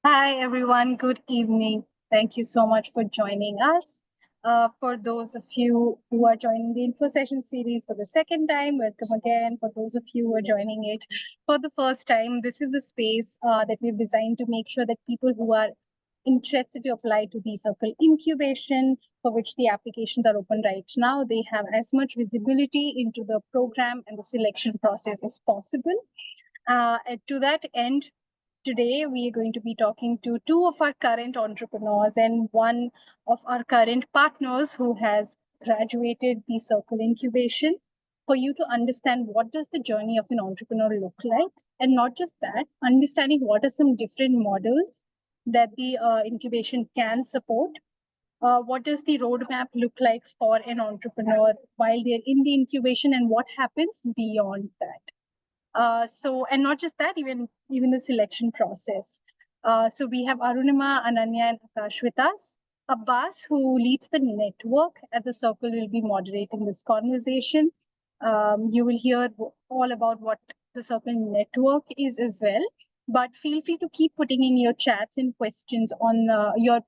Hi, everyone. Good evening. Thank you so much for joining us. For those of you who are joining the Info Session series for the second time, welcome again. For those of you who are joining it for the first time, this is a space that we've designed to make sure that people who are interested to apply to the Circle Incubation, for which the applications are open right now, they have as much visibility into the program and the selection process as possible. And to that end, today, we are going to be talking to two of our current entrepreneurs and one of our current partners who has graduated the Circle Incubation for you to understand what does the journey of an entrepreneur look like, and not just that, understanding what are some different models that the incubation can support. What does the roadmap look like for an entrepreneur while they're in the incubation, and what happens beyond that? And not just that, even the selection process. So we have Arunima, Ananya, and Akash with us. Abbas, who leads the network at the Circle, will be moderating this conversation. You will hear all about what the Circle network is as well. But feel free to keep putting in your chats and questions on your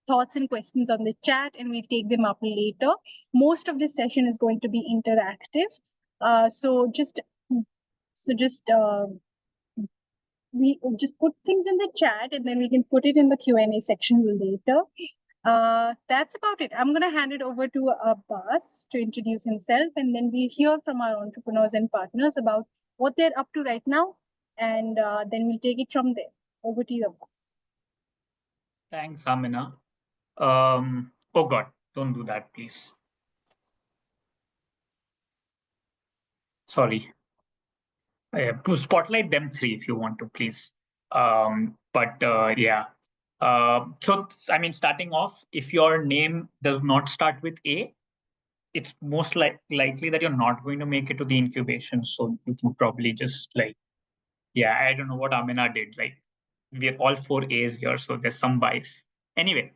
thoughts and questions on the chat, and we'll take them up later. Most of this session is going to be interactive. We just put things in the chat, and then we can put it in the Q&A section later. That's about it. I'm going to hand it over to Abbas to introduce himself, and then we'll hear from our entrepreneurs and partners about what they're up to right now, and then we'll take it from there. Over to you, Abbas. Thanks, Amina. Oh God, don't do that, please. Sorry. To spotlight them three if you want to, please. Yeah. So, I mean, starting off, if your name does not start with A, it's most likely that you're not going to make it to the incubation. So you can probably just yeah, I don't know what Amina did. We're all 4 A's here, so there's some bias. Anyway,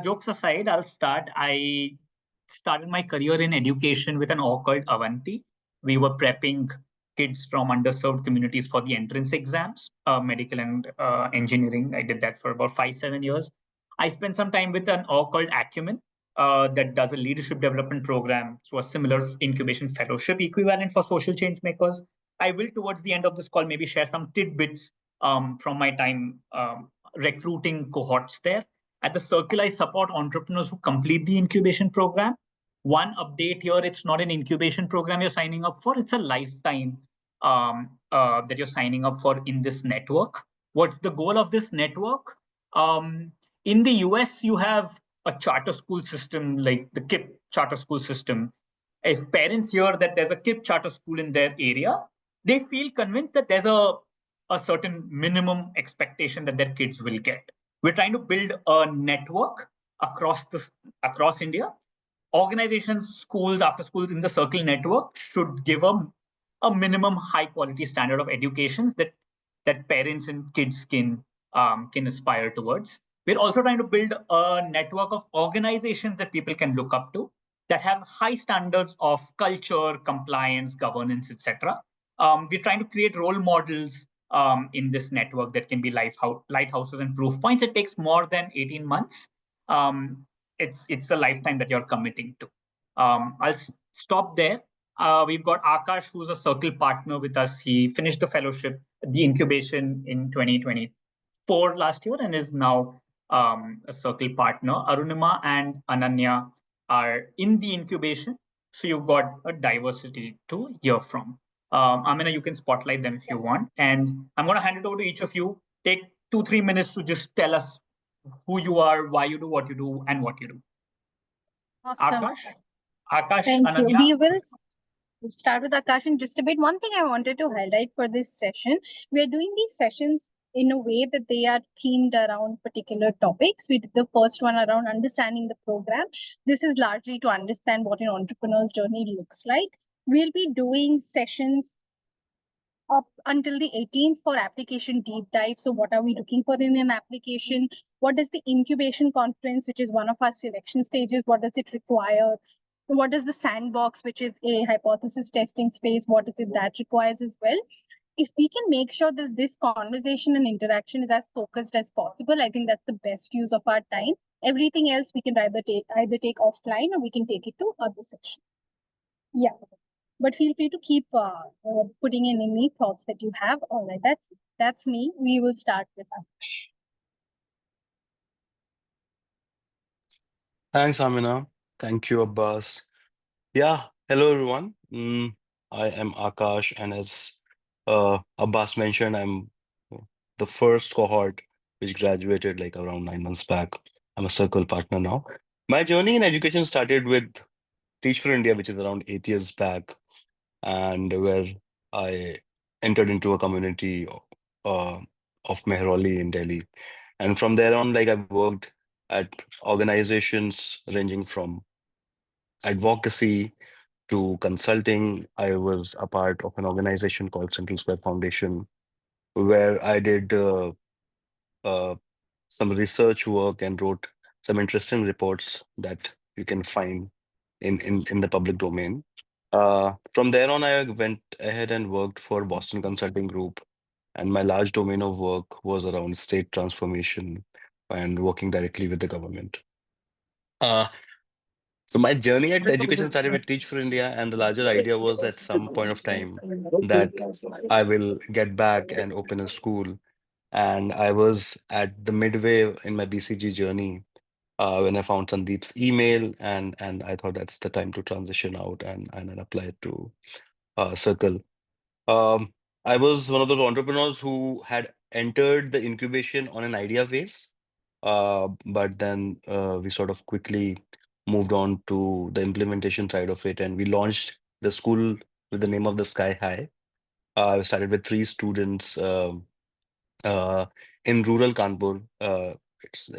jokes aside, I'll start. I started my career in education with an org called Avanti. We were prepping kids from underserved communities for the entrance exams, medical and engineering. I did that for about 5-7 years. I spent some time with an org called Acumen that does a leadership development program through a similar incubation fellowship equivalent for social change makers. I will, towards the end of this call, maybe share some tidbits from my time recruiting cohorts there. At the Circle, I support entrepreneurs who complete the incubation program. One update here, it's not an incubation program you're signing up for, it's a lifetime that you're signing up for in this network. What's the goal of this network? In the US, you have a charter school system like the KIPP charter school system. If parents hear that there's a KIPP charter school in their area, they feel convinced that there's a certain minimum expectation that their kids will get. We're trying to build a network across India. Organizations, schools, after schools in the Circle network should give a minimum high quality standard of educations that parents and kids can aspire towards. We're also trying to build a network of organizations that people can look up to that have high standards of culture, compliance, governance, etc. We're trying to create role models in this network that can be lighthouses and proof points. It takes more than 18 months. It's a lifetime that you're committing to. I'll stop there. We've got Akash, who's a Circle partner with us. He finished the fellowship, the incubation in 2024 last year, and is now a Circle partner. Arunima and Ananya are in the incubation, so you've got a diversity to hear from. Amina, you can spotlight them if you want. And I'm going to hand it over to each of you. Take 2-3 minutes to just tell us who you are, why you do what you do, and what you do. Awesome. Akash, Thank Ananya. you. We'll start with Akash in just a bit. One thing I wanted to highlight for this session, we are doing these sessions in a way that they are themed around particular topics. We did the first one around understanding the program. This is largely to understand what an entrepreneur's journey looks like. We'll be doing sessions up until the 18th for application deep dive. So what are we looking for in an application? What does the incubation conference, which is one of our selection stages, what does it require? What is the sandbox, which is a hypothesis testing space? What is it that requires as well? if we can make sure that this conversation and interaction is as focused as possible, I think that's the best use of our time. Everything else we can either take offline, or we can take it to other sessions. Yeah, but feel free to keep putting in any thoughts that you have. All right, that's me. We will start with Akash. Thanks, Amina. Thank you, Abbas. Yeah, hello everyone. I am Akash, and as Abbas mentioned, I'm the first cohort which graduated like around 9 months back. I'm a Circle partner now. My journey in education started with Teach for India, which is around 8 years back, and where I entered into a community uh, of Mehrauli in Delhi. And from there on, like I've worked at organizations ranging from advocacy to consulting. I was a part of an organization called Central Square Foundation, where I did uh, some research work and wrote some interesting reports that you can find in the public domain. From there on, I went ahead and worked for Boston Consulting Group, and my large domain of work was around state transformation and working directly with the government. Uh, So my journey at education started with Teach for India, and the larger idea was at some point of time that I will get back and open a school. And I was at the midway in my BCG journey when I found Sandeep's email, and I thought that's the time to transition out and then apply to Circle. Um, I was one of those entrepreneurs who had entered the incubation on an idea phase, but then we sort of quickly moved on to the implementation side of it, and we launched the school with the name of the Sky High. I started with 3 students uh, in rural Kanpur.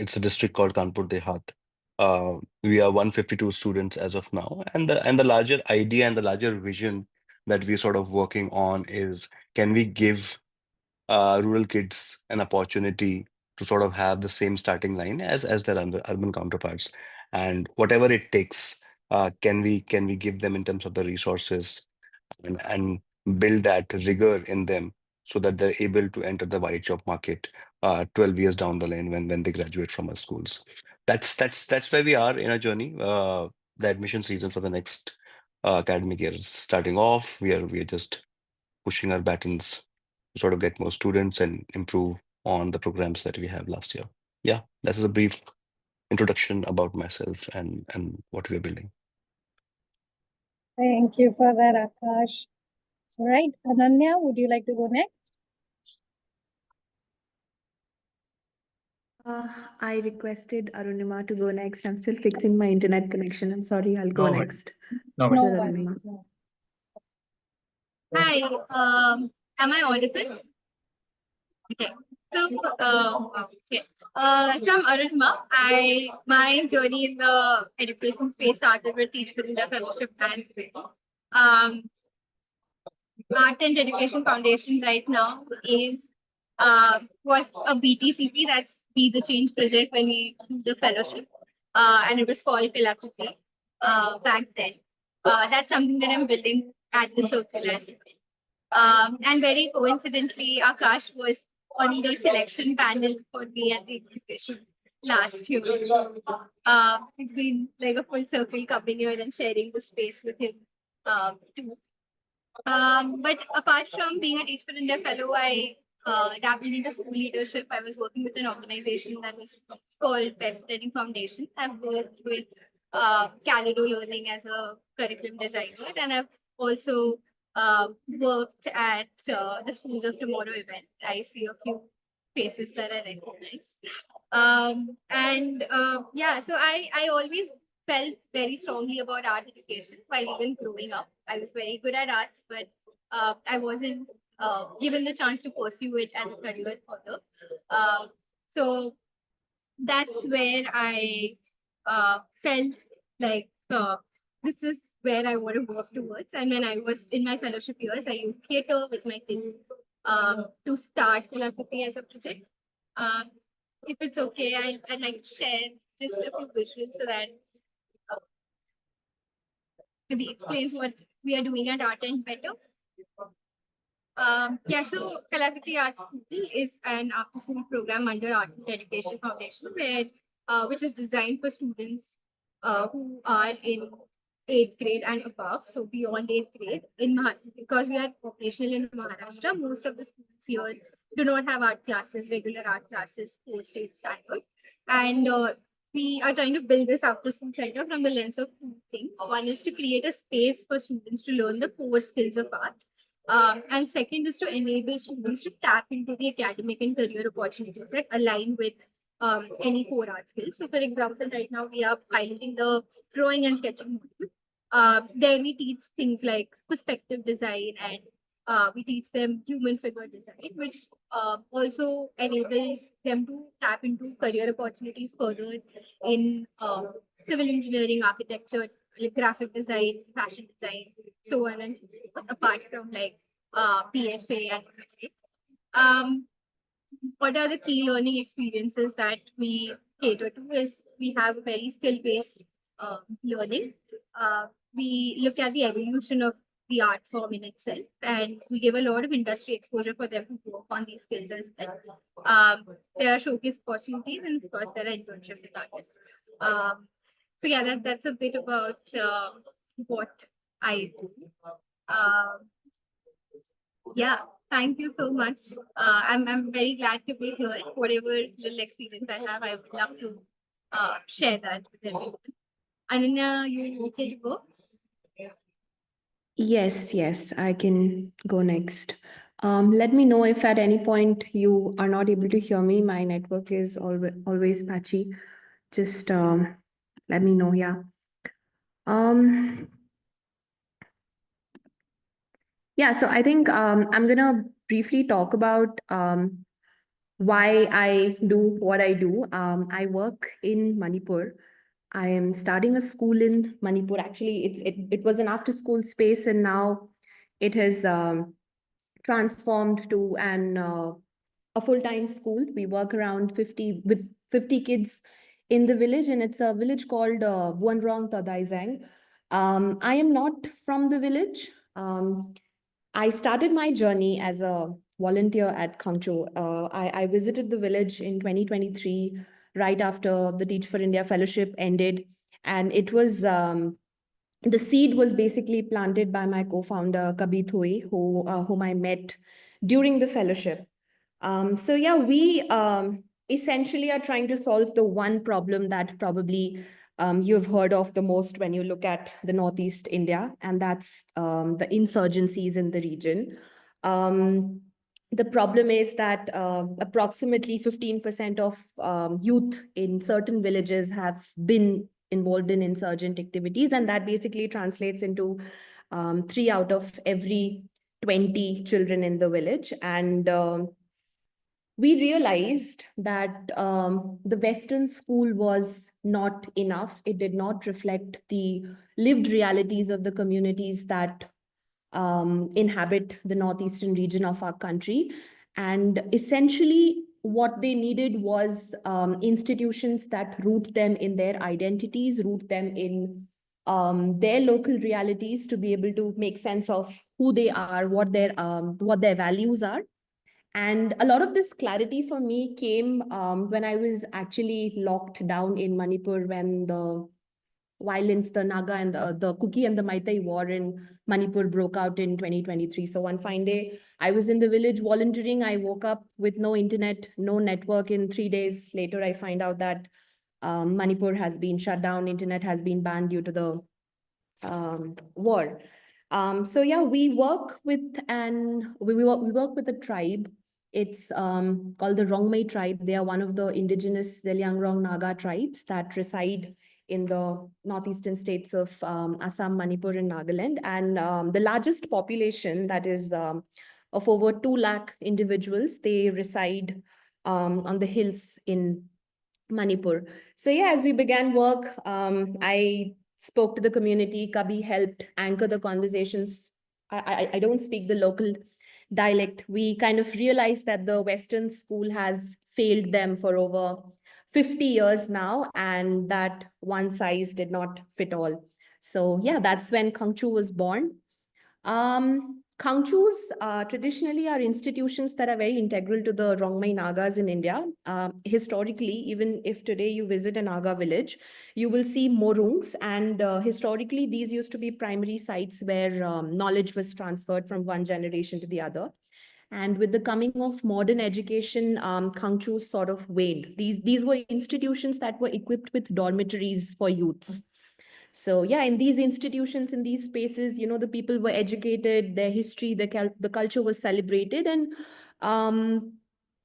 It's a district called Kanpur Dehat. We are 152 students as of now, and the larger idea and the larger vision that we're sort of working on is, can we give rural kids an opportunity to sort of have the same starting line as their urban counterparts, and whatever it takes, can we give them in terms of the resources and build that rigor in them so that they're able to enter the white job market 12 years down the line when they graduate from our schools. That's where we are in our journey. The admission season for the next academic year is starting off. We are just pushing our buttons to sort of get more students and improve on the programs that we have last year. Yeah, this is a brief introduction about myself and what we are building. Thank you for that, Akash. All right, Ananya, would you like to go next? I requested Arunima to go next. I'm still fixing my internet connection. I'm sorry, I'll go No worries. next. No No worries. worries. Hi, am I audible? Okay. So I'm Arunima. My journey in the education space started with Teach for India Fellowship and um, Art and Education Foundation right now is was a BTCP, that's Be the Change Project, when we do the fellowship, and it was called Philosophy back then. That's something that I'm building at the circle as well. And very coincidentally, Akash was on the selection panel for me at the exhibition last year. It's been like a full circle coming here and sharing the space with him too. But apart from being a Teach for India fellow, I dabbled into school leadership. I was working with an organization that was called Pep Training Foundation. I've worked with Calido Learning as a curriculum designer, and I've also worked at the Schools of Tomorrow event. I see a few faces that I recognize. Yeah, so I always felt very strongly about art education while even growing up. I was very good at arts, but I wasn't given the chance to pursue it as a career further. So that's where I felt like this is where I want to work towards. And when I was in my fellowship years, I used theatre with my kids to start philosophy as a project. Um, if it's okay, I'd like to share just a few visuals so that uh, maybe explains what we are doing at Art and better. Yeah, so Kalakriti Art School is an after-school program under Art and Education Foundation, which is designed for students who are in 8th grade and above, so beyond 8th grade. Because we are operational in Maharashtra, most of the schools here do not have art classes, regular art classes, post-state standard, and we are trying to build this after-school center from the lens of two things. One is to create a space for students to learn the core skills of art, and second is to enable students to tap into the academic and career opportunities that align with any core art skills. So, for example, right now we are piloting the drawing and sketching module. There we teach things like perspective design, and we teach them human figure design, which also enables them to tap into career opportunities further in civil engineering, architecture, like graphic design, fashion design, so on and so forth, apart from like PFA and MFA. What are the key learning experiences that we cater to is we have a very skill-based learning. We look at the evolution of the art form in itself, and we give a lot of industry exposure for them to work on these skills as well. There are showcase opportunities, and of course, there are internships with artists. So yeah, that's a bit about what I do. Yeah, thank you so much. I'm very glad to be here. Whatever little experience I have, I would love to share that with everyone. Ananya, you okay to go? Yes, I can go next. Let me know if at any point you are not able to hear me. My network is always patchy. Just let me know. Yeah. Um, yeah, so I think I'm gonna briefly talk about why I do what I do. I work in Manipur. I am starting a school in Manipur. Actually, it was an after school space, and now it has transformed to a full-time school. We work around 50 kids in the village, and it's a village called Buanrong Tadaizang. I am not from the village. I started my journey as a volunteer at Khangcho. I visited the village in 2023, right after the Teach for India Fellowship ended. And it was the seed was basically planted by my co-founder, Kabir Thoi, whom I met during the fellowship. So yeah, we essentially are trying to solve the one problem that probably you've heard of the most when you look at the Northeast India, and that's the insurgencies in the region. The problem is that approximately 15% of youth in certain villages have been involved in insurgent activities, and that basically translates into 3 out of every 20 children in the village. And we realized that the Western school was not enough. It did not reflect the lived realities of the communities that inhabit the northeastern region of our country. And essentially, what they needed was institutions that root them in their identities, root them in their local realities, to be able to make sense of who they are, what their values are. And a lot of this clarity for me came when I was actually locked down in Manipur when the violence, the Naga and the Kuki and the Maitai war in Manipur broke out in 2023. So one fine day, I was in the village volunteering. I woke up with no internet, no network. In 3 days later, I find out that Manipur has been shut down, internet has been banned due to the war. So yeah, we work with a tribe. It's called the Rongmei tribe. They are one of the indigenous Zeliangrong Naga tribes that reside in the northeastern states of Assam, Manipur, and Nagaland. And the largest population, that is of over 2 lakh individuals, they reside on the hills in Manipur. So yeah, as we began work, I spoke to the community. Kabi helped anchor the conversations. I don't speak the local dialect. We kind of realized that the Western school has failed them for over 50 years now, and that one size did not fit all. So yeah, that's when Khangchu was born. Kangchus traditionally are institutions that are very integral to the Rongmei Nagas in India. Historically, even if today you visit a Naga village, you will see morungs. And historically, these used to be primary sites where knowledge was transferred from one generation to the other. And with the coming of modern education, Kangchus sort of waned. These were institutions that were equipped with dormitories for youths. So yeah, in these institutions, in these spaces, the people were educated, their history, the culture was celebrated. And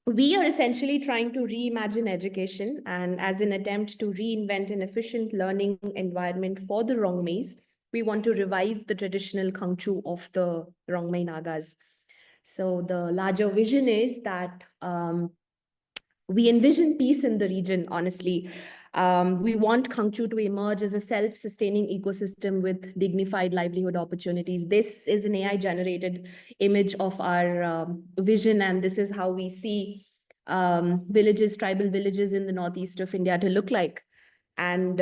we are essentially trying to reimagine education, and as an attempt to reinvent an efficient learning environment for the Rongmeis, we want to revive the traditional Kangchu of the Rongmei Nagas. So the larger vision is that we envision peace in the region, honestly. We want Kangchu to emerge as a self-sustaining ecosystem with dignified livelihood opportunities. This is an AI-generated image of our vision, and this is how we see villages, tribal villages in the northeast of India to look like. And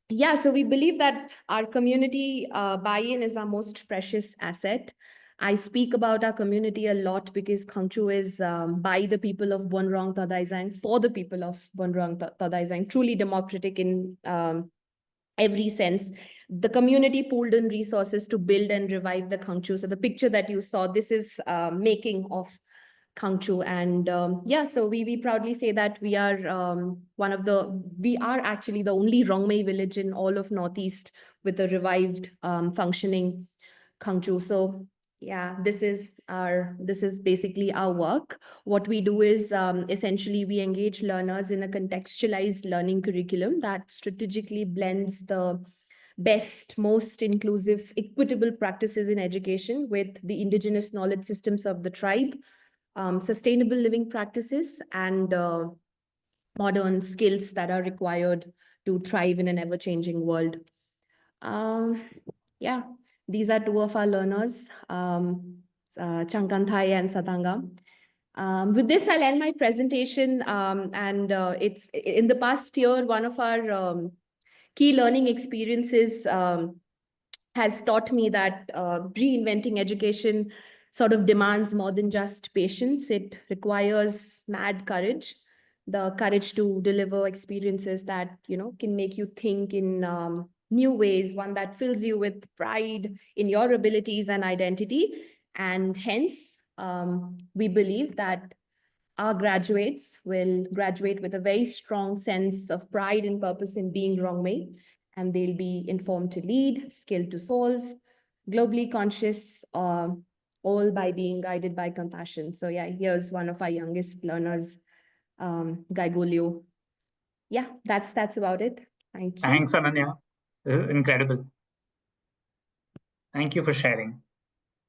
yeah, so we believe that our community buy-in is our most precious asset. I speak about our community a lot because Kangchu is by the people of Bonrong Tadaizang, for the people of Bonrong Tadaizang, truly democratic in every sense. The community pooled in resources to build and revive the Kangchu. So the picture that you saw, this is making of Kangchu. And yeah, so we proudly say that we are we are actually the only Rongmei village in all of Northeast with a revived functioning Kangchu. So yeah, this is basically our work. What we do is essentially we engage learners in a contextualized learning curriculum that strategically blends the best, most inclusive, equitable practices in education with the indigenous knowledge systems of the tribe, sustainable living practices, and modern skills that are required to thrive in an ever-changing world. Yeah, these are two of our learners, Changkanthai and Satangam. With this, I'll end my presentation. And it's in the past year, one of our key learning experiences has taught me that reinventing education sort of demands more than just patience. It requires mad courage, the courage to deliver experiences that, can make you think in new ways, one that fills you with pride in your abilities and identity. And hence, we believe that our graduates will graduate with a very strong sense of pride and purpose in being Rongmei, and they'll be informed to lead, skilled to solve, globally conscious, all by being guided by compassion. So yeah, here's one of our youngest learners, Gaigolio. Yeah, that's about it. Thank you. Thanks, Ananya. Incredible. Thank you for sharing.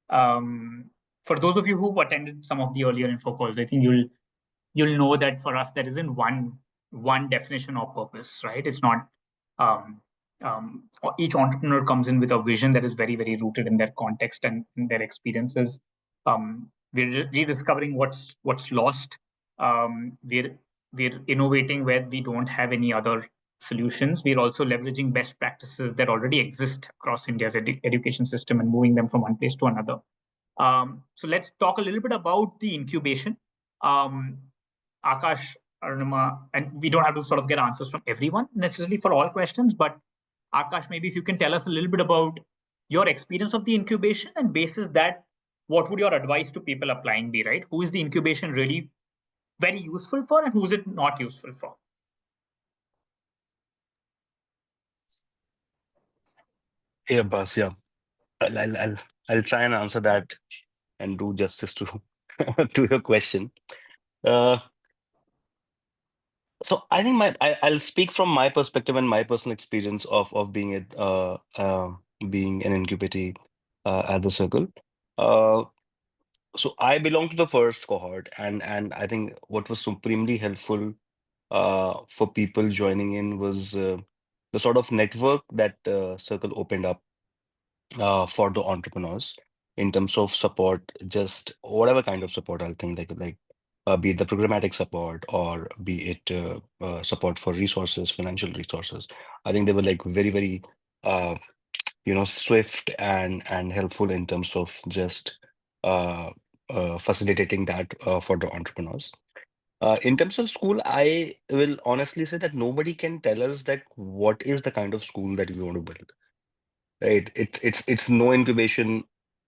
For those of you who've attended some of the earlier info calls, I think you'll know that for us there isn't one definition of purpose, right? It's not each entrepreneur comes in with a vision that is very, very rooted in their context and in their experiences. We're rediscovering what's lost. We're innovating where we don't have any other solutions. We're also leveraging best practices that already exist across India's education system and moving them from one place to another. So let's talk a little bit about the incubation. Akash, Arunima, and we don't have to sort of get answers from everyone necessarily for all questions, but Akash, maybe if you can tell us a little bit about your experience of the incubation, and basis that, what would your advice to people applying be, right? Who is the incubation really very useful for, and who is it not useful for? Yeah, Bas, yeah. I'll try and answer that and do justice to to your question. So I think I'll speak from my perspective and my personal experience of being being an incubatee at the Circle. So I belong to the first cohort, and I think what was supremely helpful for people joining in was the sort of network that Circle opened up for the entrepreneurs in terms of support, just whatever kind of support. I'll think like be it the programmatic support or be it support for resources, financial resources. I think they were like very, very swift and helpful in terms of just facilitating that for the entrepreneurs. In terms of school, I will honestly say that nobody can tell us that what is the kind of school that we want to build. Right? It's no incubation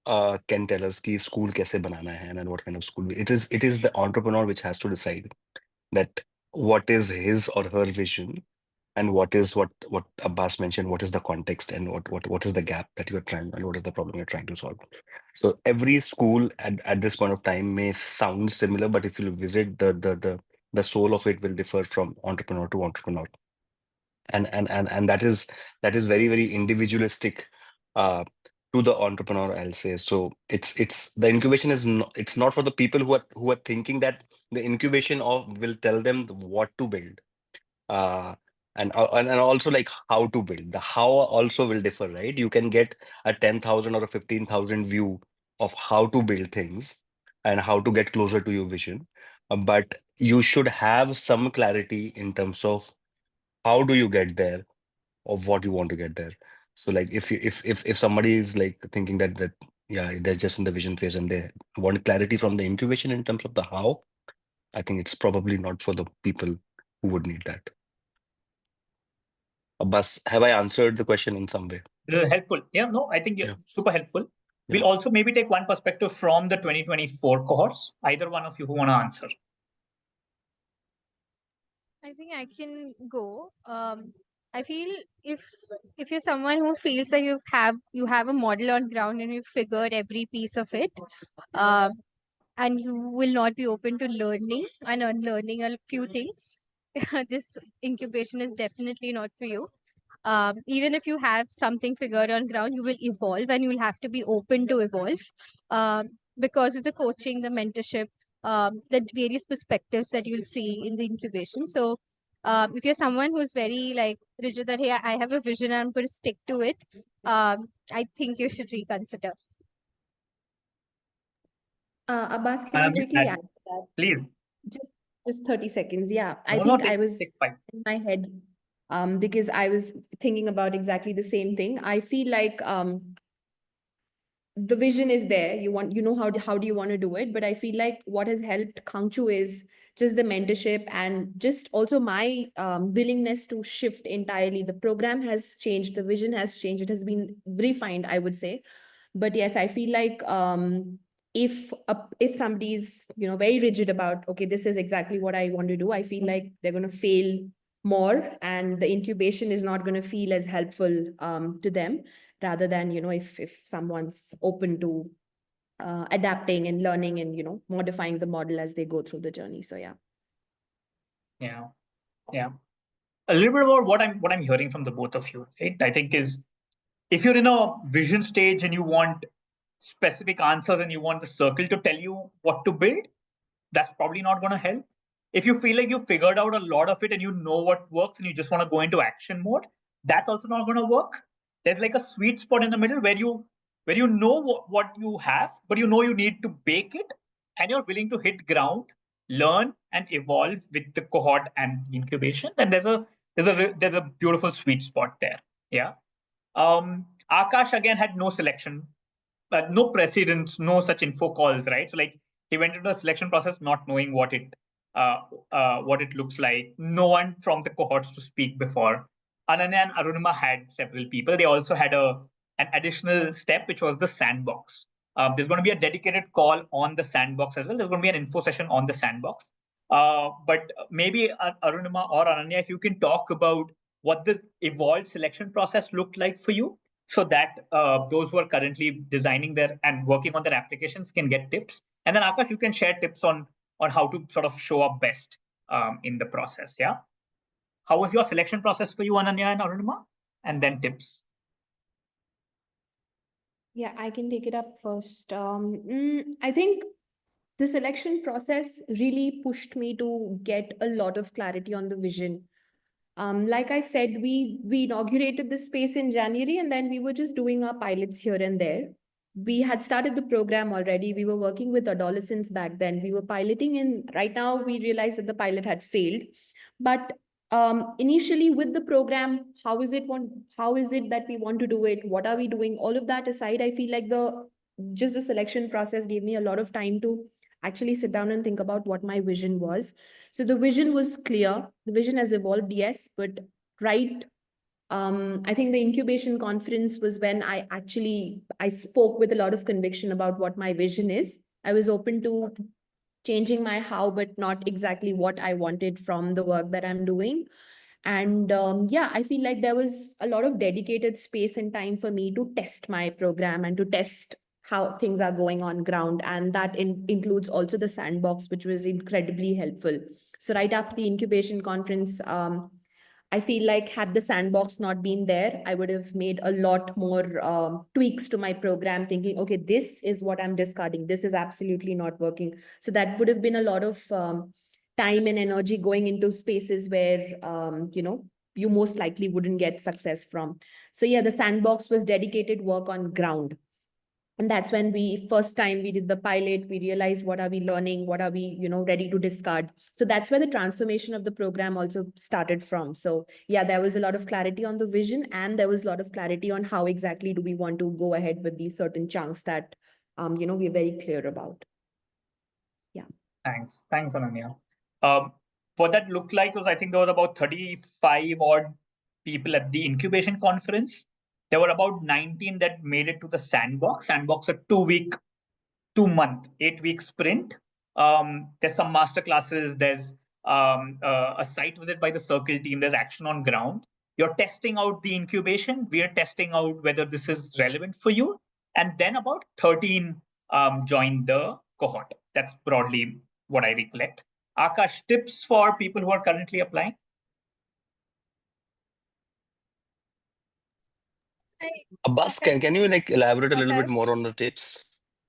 can tell us ki school kaise banana hai and what kind of school. It is the entrepreneur which has to decide that what is his or her vision and what Abbas mentioned, what is the context and what is the gap that you're trying and what is the problem you're trying to solve. So every school at this point of time may sound similar, but if you visit the soul of it will differ from entrepreneur to entrepreneur. And that is very, very individualistic uh, to the entrepreneur, I'll say. So it's the incubation is not, it's not for the people who are thinking that the incubation of will tell them what to build. Uh, and also like how to build. The how also will differ, right? You can get a 10,000 or a 15,000 view of how to build things and how to get closer to your vision. But you should have some clarity in terms of how do you get there, of what you want to get there. So like if somebody is like thinking that yeah, they're just in the vision phase and they want clarity from the incubation in terms of the how, I think it's probably not for the people who would need that. Abbas, have I answered the question in some way? This is helpful. Yeah, no, I think you're Yeah. super helpful. We'll Yeah. also maybe take one perspective from the 2024 cohorts. Either one of you who want to answer. I think I can go. I feel if you're someone who feels that you have a model on ground and you've figured every piece of it, um, and you will not be open to learning and unlearning a few things, this incubation is definitely not for you. Even if you have something figured on ground, you will evolve and you will have to be open to evolve because of the coaching, the mentorship, the various perspectives that you'll see in the incubation. So, if you're someone who's very like rigid that, hey, I have a vision and I'm going to stick to it, I think you should reconsider. Abbas, can I quickly add to that? Please. Just 30 seconds. Yeah, I No, think take- I was take 5. in my head because I was thinking about exactly the same thing. I feel like the vision is there. You know how do you want to do it? But I feel like what has helped Kangchu is just the mentorship and just also my willingness to shift entirely. The program has changed, the vision has changed, it has been refined, I would say. But yes, I feel like if somebody's very rigid about, okay, this is exactly what I want to do, I feel like they're going to fail more and the incubation is not going to feel as helpful to them, rather than if someone's open to adapting and learning and modifying the model as they go through the journey. So yeah. Yeah. A little bit about what I'm hearing from the both of you, right? I think is if you're in a vision stage and you want specific answers and you want the circle to tell you what to build, that's probably not going to help. If you feel like you figured out a lot of it and you know what works and you just want to go into action mode, that's also not going to work. There's like a sweet spot in the middle where you know what you have, but you know you need to bake it and you're willing to hit ground, learn and evolve with the cohort and incubation. And there's a beautiful sweet spot there. Yeah. Akash again had no selection, no precedents, no such info calls, right? So like he went into the selection process not knowing what it looks like. No one from the cohorts to speak before. Ananya and Arunima had several people. They also had an additional step, which was the sandbox. There's going to be a dedicated call on the sandbox as well. There's going to be an info session on the sandbox. But maybe Arunima or Ananya, if you can talk about what the evolved selection process looked like for you, so that those who are currently designing their and working on their applications can get tips. And then Akash, you can share tips on how to sort of show up best in the process. Yeah. How was your selection process for you, Ananya and Arunima? And then tips. Yeah, I can take it up first. I think the selection process really pushed me to get a lot of clarity on the vision. Like I said, we inaugurated the space in January, and then we were just doing our pilots here and there. We had started the program already. We were working with adolescents back then. We were piloting, and right now we realized that the pilot had failed. But initially with the program, how is it that we want to do it? What are we doing? All of that aside, I feel like the selection process gave me a lot of time to actually sit down and think about what my vision was. So the vision was clear. The vision has evolved, yes, but right. I think the incubation conference was when I spoke with a lot of conviction about what my vision is. I was open to changing my how, but not exactly what I wanted from the work that I'm doing. And yeah, I feel like there was a lot of dedicated space and time for me to test my program and to test how things are going on ground. And that includes also the sandbox, which was incredibly helpful. So right after the incubation conference, I feel like had the sandbox not been there, I would have made a lot more tweaks to my program, thinking, okay, this is what I'm discarding. This is absolutely not working. So that would have been a lot of time and energy going into spaces where, you most likely wouldn't get success from. So yeah, the sandbox was dedicated work on ground. And that's when first time we did the pilot, we realized what are we learning, what are we ready to discard. So that's where the transformation of the program also started from. So yeah, there was a lot of clarity on the vision, and there was a lot of clarity on how exactly do we want to go ahead with these certain chunks that we're very clear about. Yeah. Thanks, Ananya. What that looked like was, I think there was about 35 odd people at the incubation conference. There were about 19 that made it to the sandbox. Sandbox, a 2-week, 2-month, 8-week sprint. There's some master classes. There's a site visit by the Circle team. There's action on ground. You're testing out the incubation. We're testing out whether this is relevant for you. And then about 13 joined the cohort. That's broadly what I recollect. Akash, tips for people who are currently applying? Abbas, can Akash, you like elaborate a little bit more Akash, on the tips?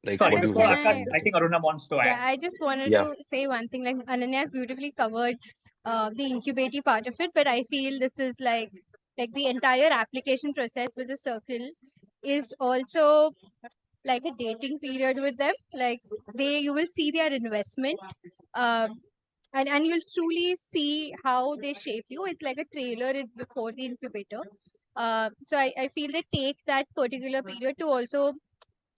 Like Sorry, what Akash, you before can like Akash, I? from the I tip? think Aruna wants to Yeah, add. I just wanted Yeah. to say one thing. Like Ananya has beautifully covered the incubating part of it, but I feel this is like the entire application process with the circle is also like a dating period with them. Like you will see their investment, um, and you'll truly see how they shape you. It's like a trailer before the incubator. So I feel they take that particular period to also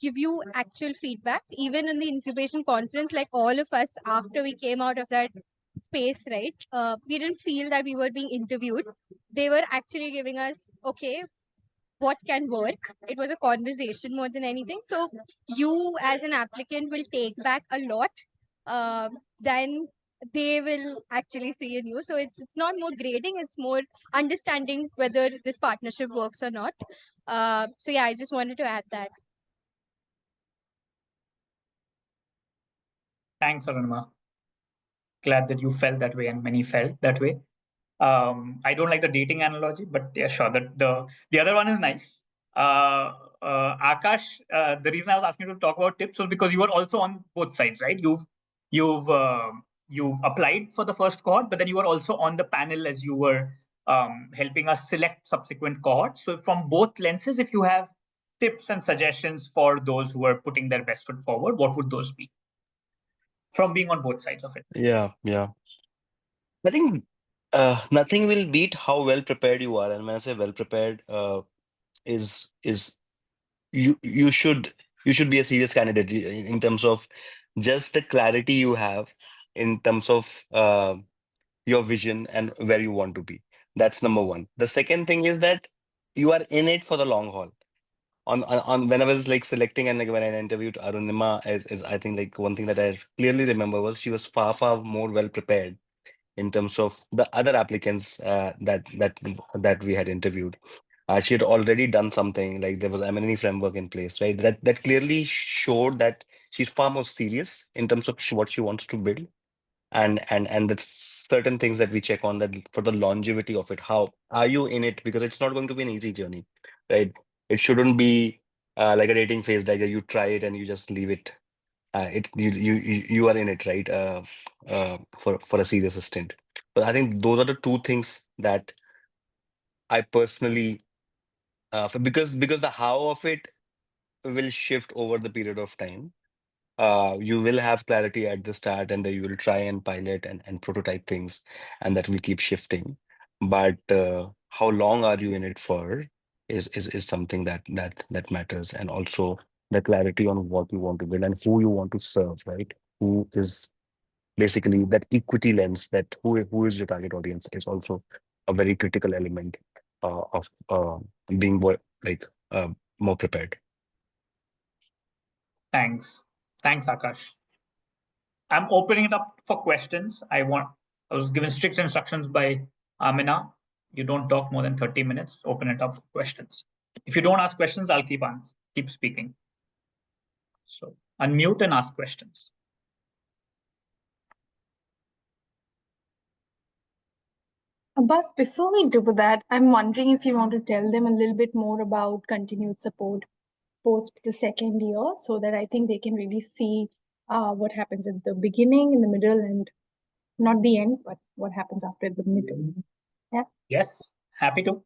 give you actual feedback. Even in the incubation conference, like all of us, after we came out of that space, right, we didn't feel that we were being interviewed. They were actually giving us, okay, what can work. It was a conversation more than anything. So you as an applicant will take back a lot, than they will actually see in you. So it's not more grading, it's more understanding whether this partnership works or not. So yeah, I just wanted to add that. Thanks, Arunima. Glad that you felt that way and many felt that way. I don't like the dating analogy, but yeah, sure. The other one is nice. Akash, the reason I was asking you to talk about tips was because you were also on both sides, right? You've applied for the first cohort, but then you were also on the panel as you were helping us select subsequent cohorts. So from both lenses, if you have tips and suggestions for those who are putting their best foot forward, what would those be? From being on both sides of it. Yeah, yeah. I think nothing will beat how well prepared you are. And when I say well prepared, is you should be a serious candidate in terms of just the clarity you have in terms of your vision and where you want to be. That's number one. The second thing is that you are in it for the long haul. On when I was like selecting and like when I interviewed Arunima, is I think like one thing that I clearly remember was she was far more well prepared in terms of the other applicants that we had interviewed. She had already done something, like there was M&E framework in place, right? That clearly showed that she's far more serious in terms of what she wants to build, and the certain things that we check on that for the longevity of it. How are you in it? Because it's not going to be an easy journey, right? It shouldn't be like a dating phase, like you try it and you just leave it. You are in it, right? For a serious stint. But I think those are the two things that I personally because the how of it will shift over the period of time. You will have clarity at the start, and then you will try and pilot and prototype things, and that will keep shifting. but how long are you in it for is something that matters, and also the clarity on what you want to build and who you want to serve, right? Who is basically that equity lens, that who is your target audience is also a very critical element of being like more prepared. Thanks. Thanks, Akash. I'm opening it up for questions. I was given strict instructions by Amina. You don't talk more than 30 minutes. Open it up for questions. If you don't ask questions, I'll keep speaking. So unmute and ask questions. Abbas, before we do that, I'm wondering if you want to tell them a little bit more about continued support post the second year, so that I think they can really see what happens at the beginning, in the middle, and not the end, but what happens after the middle. Yeah. Yes, happy to.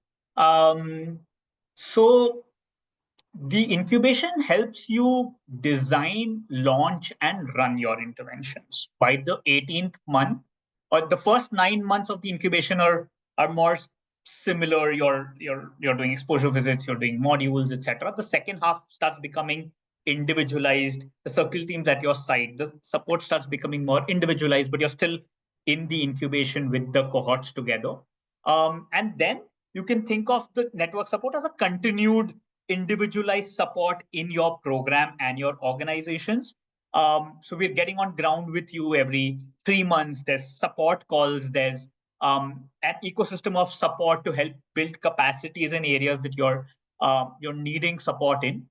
So the incubation helps you design, launch, and run your interventions. By the 18th month, or the first 9 months of the incubation are more similar. You're doing exposure visits, you're doing modules, etc. The second half starts becoming individualized. The circle teams at your side, the support starts becoming more individualized, but you're still in the incubation with the cohorts together. And then you can think of the network support as a continued individualized support in your program and your organizations. So we're getting on ground with you every 3 months. There's support calls. There's an ecosystem of support to help build capacities in areas that you're needing support in.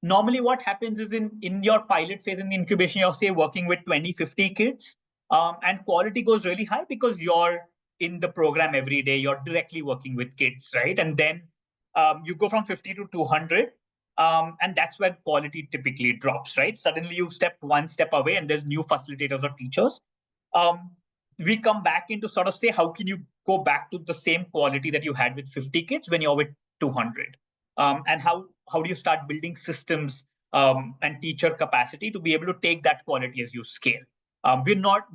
Normally, what happens is in your pilot phase in the incubation, you're say working with 20, 50 kids, and quality goes really high because you're in the program every day. You're directly working with kids, right? And then you go from 50 to 200, and that's where quality typically drops, right? Suddenly you stepped one step away and there's new facilitators or teachers. We come back in to sort of say, how can you go back to the same quality that you had with 50 kids when you're with 200? And how do you start building systems and teacher capacity to be able to take that quality as you scale? We're not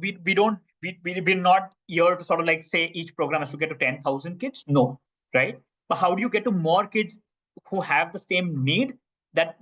here to sort of like say each program has to get to 10,000 kids. No, right? But how do you get to more kids who have the same need that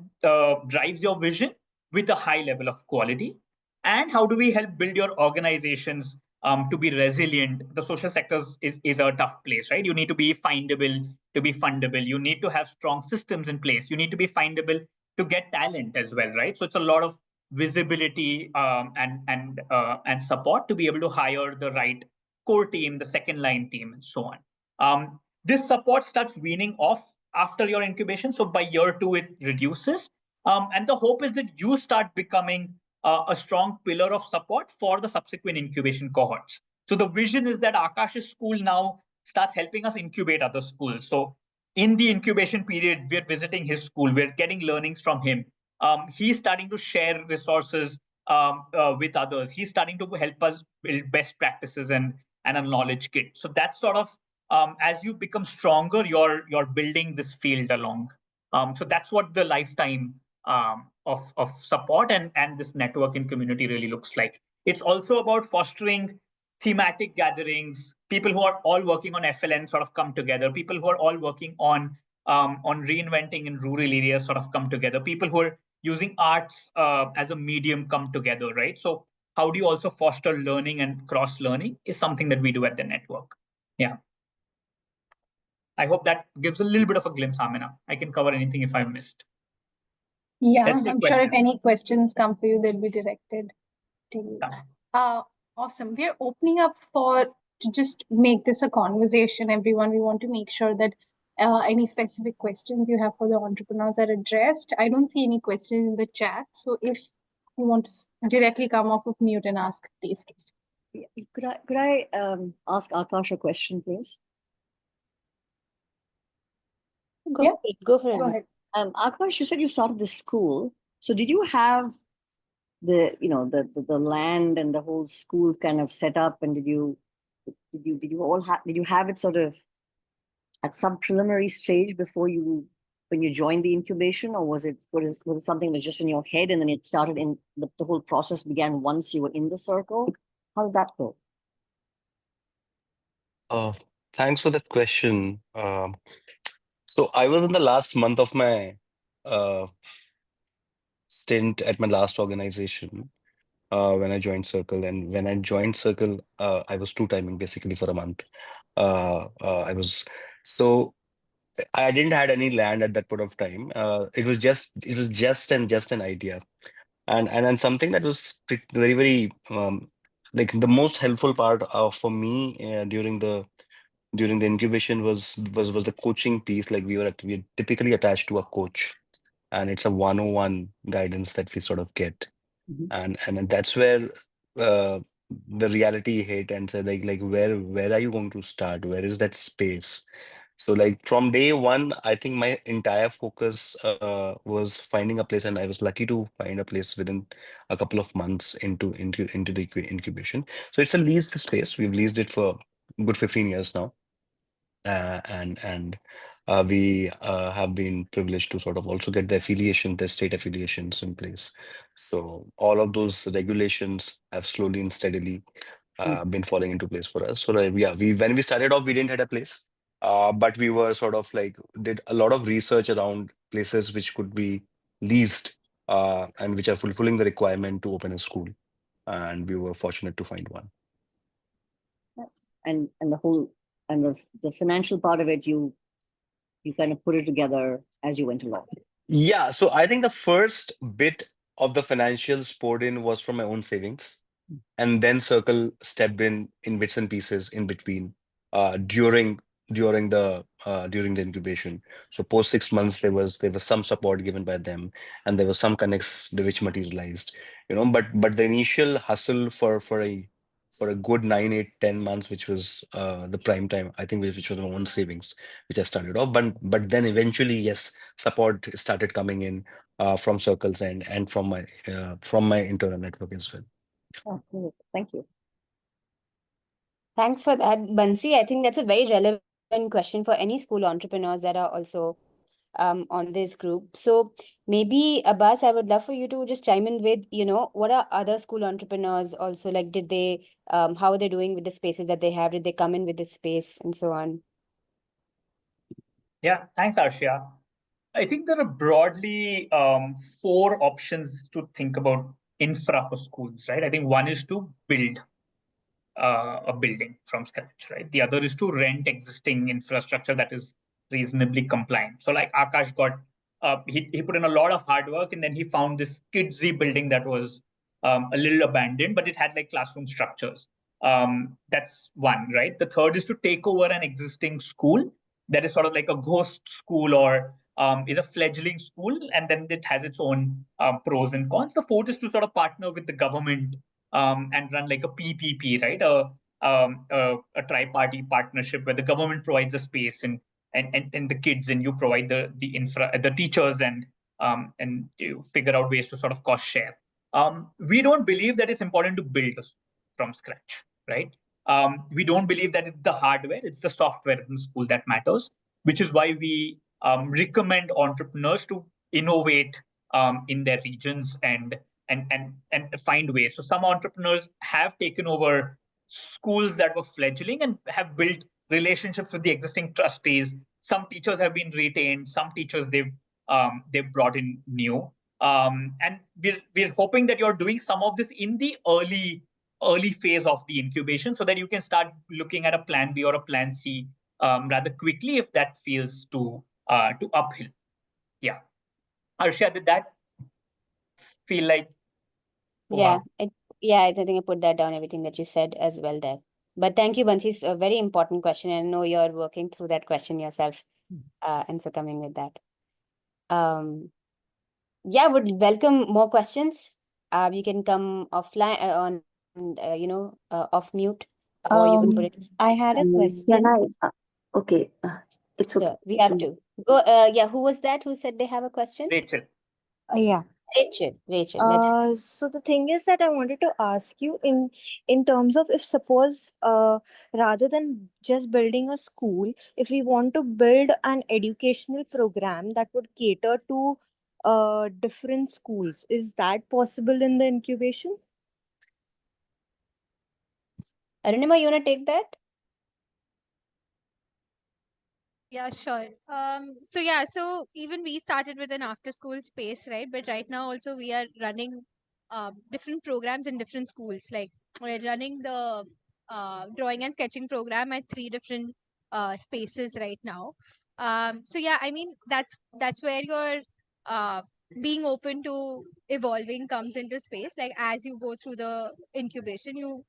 drives your vision with a high level of quality? And how do we help build your organizations to be resilient? The social sectors is a tough place, right? You need to be findable to be fundable. You need to have strong systems in place. You need to be findable to get talent as well, right? So it's a lot of visibility and support to be able to hire the right core team, the second line team, and so on. This support starts weaning off after your incubation. So by year 2, it reduces. And the hope is that you start becoming a strong pillar of support for the subsequent incubation cohorts. So the vision is that Akash's school now starts helping us incubate other schools. So in the incubation period, we're visiting his school, we're getting learnings from him. He's starting to share resources with others. He's starting to help us build best practices and a knowledge kit. So that's sort of as you become stronger, you're building this field along. So that's what the lifetime of support and this network and community really looks like. It's also about fostering thematic gatherings. People who are all working on FLN sort of come together. People who are all working on reinventing in rural areas sort of come together. People who are using arts as a medium come together, right? So how do you also foster learning and cross learning is something that we do at the network. Yeah. I hope that gives a little bit of a glimpse, Amina. I can cover anything if I've missed. Yeah, Let's take I'm sure if questions. any questions come for you, they'll be directed to you. Awesome. We're opening up to just make this a conversation, everyone. We want to make sure that any specific questions you have for the entrepreneurs are addressed. I don't see any questions in the chat. So if you want to directly come off of mute and ask, please do. Could I ask Akash a question, please? Go for it. Go ahead. Akash, you said you started this school. So did you have the land and the whole school kind of set up, and did you have it sort of at some preliminary stage before when you joined the incubation, or was it something that was just in your head and then it started in the whole process began once you were in the circle? How did that go? Thanks for that question. So I was in the last month of my uh, stint at my last organization when I joined Circle. And when I joined Circle, I was two timing basically for a month. I was so I didn't had any land at that point of time. It was just an idea, and then something that was very very like the most helpful part for me during the incubation was the coaching piece. Like we are typically attached to a coach, and it's a 101 guidance that we sort of get, Mhm. and that's where the reality hit and said like where are you going to start? Where is that space? So like from day one, I think my entire focus was finding a place, and I was lucky to find a place within a couple of months into the incubation. So it's a leased space. We've leased it for a good 15 years now, and we have been privileged to sort of also get the state affiliations in place. So all of those regulations have slowly and steadily been falling into place for us. So like, yeah, we when we started off, we didn't have a place, but we were sort of like did a lot of research around places which could be leased and which are fulfilling the requirement to open a school, and we were fortunate to find one. Yes. And the whole and the financial part of it, you kind of put it together as you went along. Yeah, so I think the first bit of the financials poured in was from my own savings, and then Circle stepped in bits and pieces in between during during the incubation. So post 6 months, there was some support given by them, and there was some connects which materialized. But the initial hustle for a good 9, 8, 10 months, which was the prime time, I think, which was my own savings, which I started off. But then eventually, yes, support started coming in from Circles and from my internal network as well. Oh, great. Thank you. Thanks for that, Bansi. I think that's a very relevant question for any school entrepreneurs that are also on this group. So maybe Abbas, I would love for you to just chime in with, what are other school entrepreneurs also like? Did they, how are they doing with the spaces that they have? Did they come in with this space and so on? Yeah, thanks, Arshia. I think there are broadly four options to think about infra for schools, right? I think one is to build a building from scratch, right? The other is to rent existing infrastructure that is reasonably compliant. So like Akash got, he put in a lot of hard work, and then he found this kidsy building that was a little abandoned, but it had like classroom structures. That's one, right? The third is to take over an existing school that is sort of like a ghost school or is a fledgling school, and then it has its own pros and cons. The fourth is to sort of partner with the government and run like a PPP, right? A tri-party partnership where the government provides the space and the kids, and you provide the infra, the teachers, and you figure out ways to sort of cost share. We don't believe that it's important to build from scratch, right? We don't believe that it's the hardware, it's the software in school that matters, which is why we recommend entrepreneurs to innovate in their regions and find ways. So some entrepreneurs have taken over schools that were fledgling and have built relationships with the existing trustees. Some teachers have been retained. Some teachers they've brought in new. And we're hoping that you're doing some of this in the early phase of the incubation, so that you can start looking at a plan B or a plan C rather quickly if that feels too uphill. Yeah, Arshia, did that feel like? Yeah, Wow. I think I put that down, everything that you said as well there. But thank you, Bansi. It's a very important question. And I know you're working through that question yourself. And so coming with that. Yeah, would welcome more questions. You can come offline off mute, or you can put it. I had a Can question. okay. It's okay. So we have to go. Yeah, who was that? Who said they have a question? Rachel. Yeah. Rachel. Let's. So the thing is that I wanted to ask you in terms of, if suppose rather than just building a school, if we want to build an educational program that would cater to different schools, is that possible in the incubation? Arunima, you wanna take that? Yeah, sure. So even we started with an after school space, right? But right now also we are running different programs in different schools. Like we're running the drawing and sketching program at 3 different spaces right now. So yeah, I mean that's where your uh being open to evolving comes into space. Like as you go through the incubation, you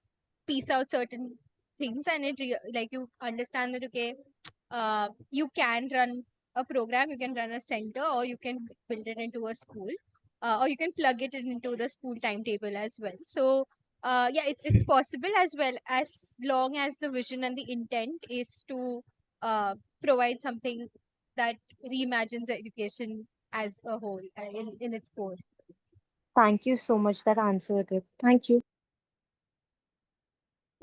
piece out certain things, and like you understand that okay, you can run a program, you can run a center, or you can build it into a school, or you can plug it into the school timetable as well. So yeah, it's possible as well, as long as the vision and the intent is to uh, provide something that reimagines education as a whole, in its core. Thank you so much. That answered it. Thank you.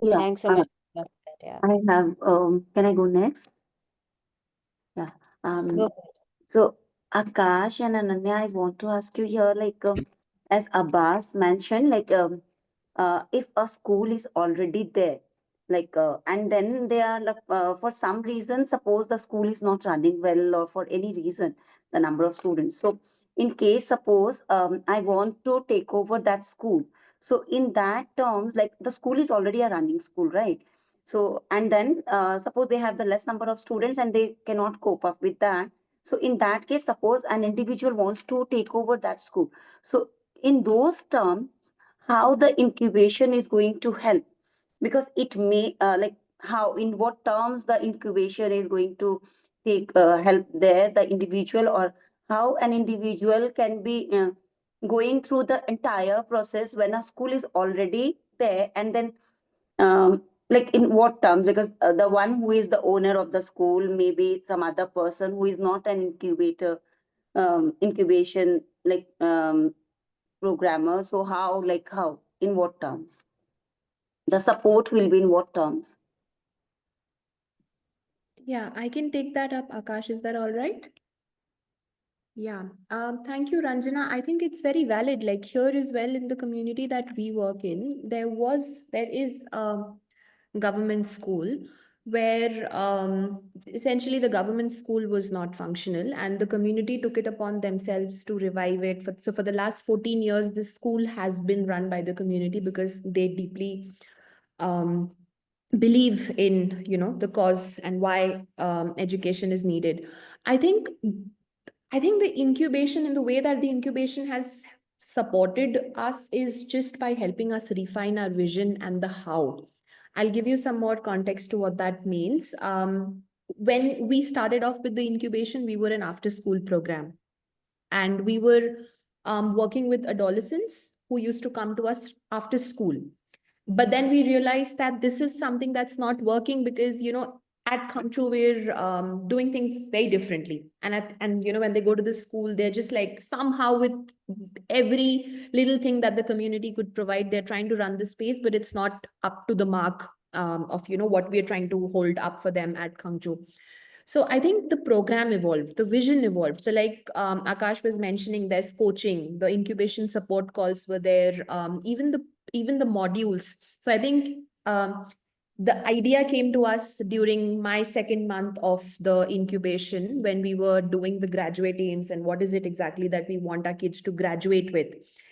Yeah, Thanks so I, much for that. Yeah, I have, can I go next? Yeah. go Um, ahead. so Akash and Ananya, I want to ask you here, like, as Abbas mentioned, like, if a school is already there, like, and then they are like, for some reason, suppose the school is not running well, or for any reason, the number of students. So, in case, suppose, I want to take over that school. So, in that terms, like, the school is already a running school, right? So, and then suppose they have the less number of students and they cannot cope up with that. So, in that case, suppose an individual wants to take over that school. So, in those terms, how the incubation is going to help? Because it may, like, how, in what terms the incubation is going to take help there, the individual, or how an individual can be going through the entire process when a school is already there, and then like in what terms, because the one who is the owner of the school, maybe some other person who is not an incubator, incubation, like, programmer. So how, like, how, in what terms the support will be, in what terms? Yeah, I can take that up, Akash. Is that all right? Yeah. Thank you, Ranjana. I think it's very valid. Like here as well in the community that we work in, there is government school where essentially the government school was not functional and the community took it upon themselves to revive it. So for the last 14 years, this school has been run by the community because they deeply um, believe in, the cause and why education is needed. I think I think the incubation and the way that the incubation has supported us is just by helping us refine our vision and the how. I'll give you some more context to what that means. When we started off with the incubation, we were an after school program and we were working with adolescents who used to come to us after school. But then we realized that this is something that's not working because at Kamchu we're doing things very differently, and when they go to the school, they're just like somehow with every little thing that the community could provide, they're trying to run the space, but it's not up to the mark of what we are trying to hold up for them at Kamchu. So I think the program evolved, the vision evolved. So like Akash was mentioning, there's coaching, the incubation support calls were there, even the modules. So I think the idea came to us during my second month of the incubation when we were doing the graduate aims and what is it exactly that we want our kids to graduate with.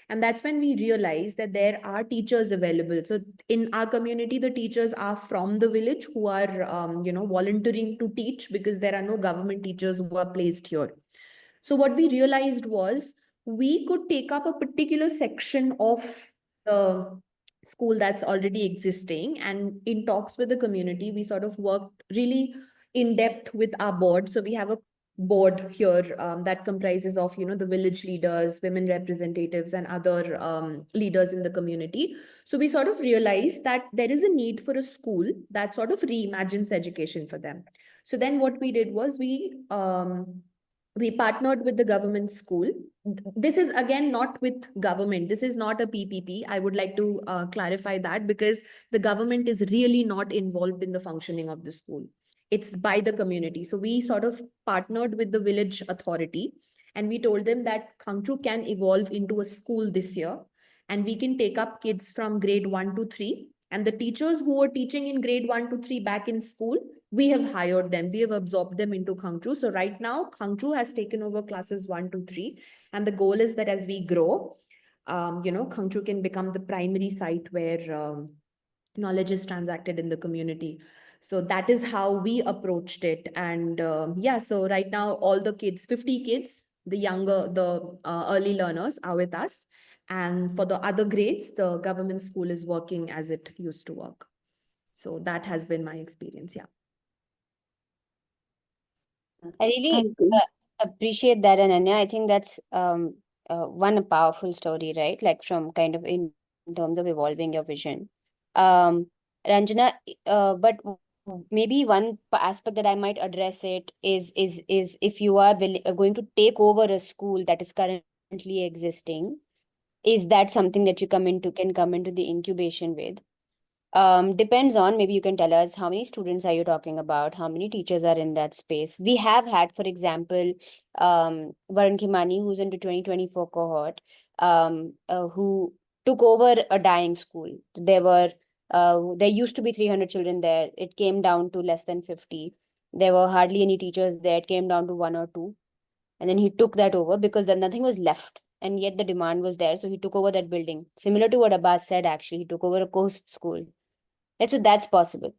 And that's when we realized that there are teachers available. So in our community, the teachers are from the village who are, volunteering to teach because there are no government teachers who are placed here. So what we realized was we could take up a particular section of the school that's already existing, and in talks with the community, we sort of worked really in depth with our board. So we have a board here that comprises of the village leaders, women representatives, and other leaders in the community. So we sort of realized that there is a need for a school that sort of reimagines education for them. So then what we did was we partnered with the government school. This is again not with government. This is not a PPP. I would like to clarify that because the government is really not involved in the functioning of the school. It's by the community. So we sort of partnered with the village authority and we told them that Khangchu can evolve into a school this year and we can take up kids from grade 1 to 3. And the teachers who were teaching in grade 1 to 3 back in school we have hired them, we have absorbed them into Khangchu. So right now, Khangchu has taken over classes 1 to 3. And the goal is that as we grow, Khangchu can become the primary site where knowledge is transacted in the community. So that is how we approached it. And so right now, all the kids, 50 kids, the early learners are with us. And for the other grades, the government school is working as it used to work. So that has been my experience. Yeah. I really Thank you. appreciate that, Ananya. I think that's one powerful story, right? Like from kind of in terms of evolving your vision. Ranjana, but maybe one aspect that I might address it is if you are going to take over a school that is currently existing, is that something that you can come into the incubation with? Depends on, maybe you can tell us how many students are you talking about, how many teachers are in that space. We have had, for example, Varun Khimani, who's into 2024 cohort, who took over a dying school. There used to be 300 children there. It came down to less than 50. There were hardly any teachers there. It came down to 1 or 2. And then he took that over because then nothing was left. And yet the demand was there. So he took over that building. Similar to what Abbas said, actually, he took over a coast school. Right, so that's possible.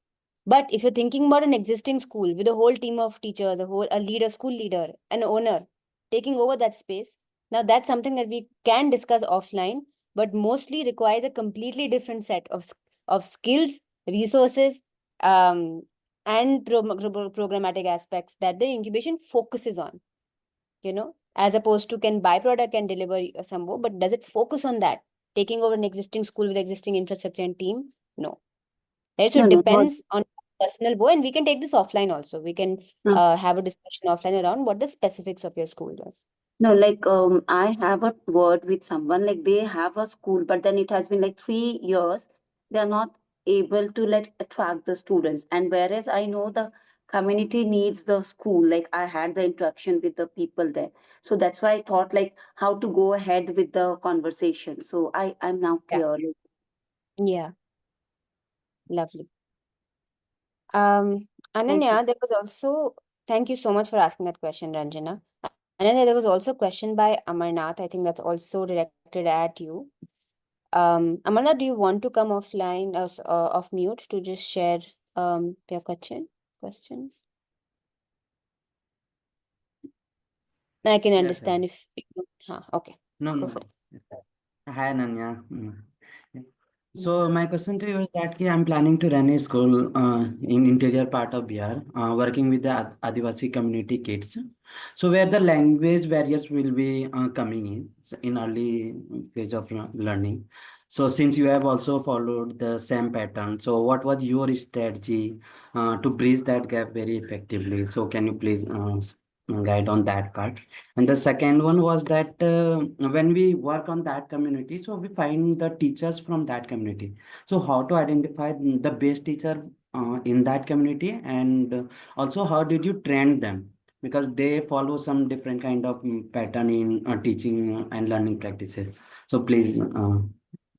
But if you're thinking about an existing school with a whole team of teachers, a leader, school leader, an owner taking over that space, now that's something that we can discuss offline, but mostly requires a completely different set of skills, resources, and programmatic aspects that the incubation focuses on, as opposed to can buy product and deliver somewhere, but does it focus on that? Taking over an existing school with existing infrastructure and team? No. Right? So No, it no, depends on personal goal, and we can take this offline also. We can no. have a discussion offline around what the specifics of your school was. No, like I have a word with someone, like they have a school, but then it has been like 3 years. They are not able to like attract the students. And whereas I know the community needs the school, like I had the interaction with the people there. So that's why I thought like how to go ahead with the conversation. So I'm now Yeah. clear. Like, Yeah, lovely. Thank Ananya, you. there was also, thank you so much for asking that question, Ranjana. Ananya, there was also a question by Amarnath. I think that's also directed at you. Amarnath, do you want to come offline, off mute to just share your question? I can Yes, understand if you, okay, no, go no. for it. Hi, Ananya. So my question to you is that I'm planning to run a school in interior part of Bihar, working with the Adivasi community kids. So where the language barriers will be coming in early stage of learning. So since you have also followed the same pattern, so what was your strategy to bridge that gap very effectively? So can you please guide on that part? And the second one was that when we work on that community, so we find the teachers from that community. So how to identify the best teacher in that community, and also how did you train them? Because they follow some different kind of pattern in teaching and learning practices. So please,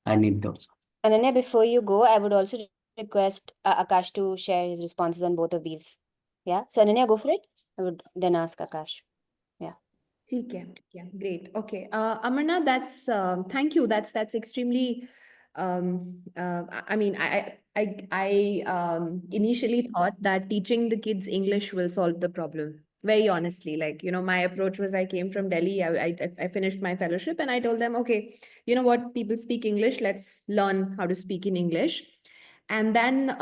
I need those. Ananya, before you go, I would also request Akash to share his responses on both of these. Yeah. So Ananya, go for it. I would then ask Akash. Yeah. Okay, yeah, great. Okay, Amarna, that's thank you. That's extremely. I mean, I initially thought that teaching the kids English will solve the problem. Very honestly, like my approach was I came from Delhi. I finished my fellowship and I told them, okay, you know what, people speak English. Let's learn how to speak in English. And then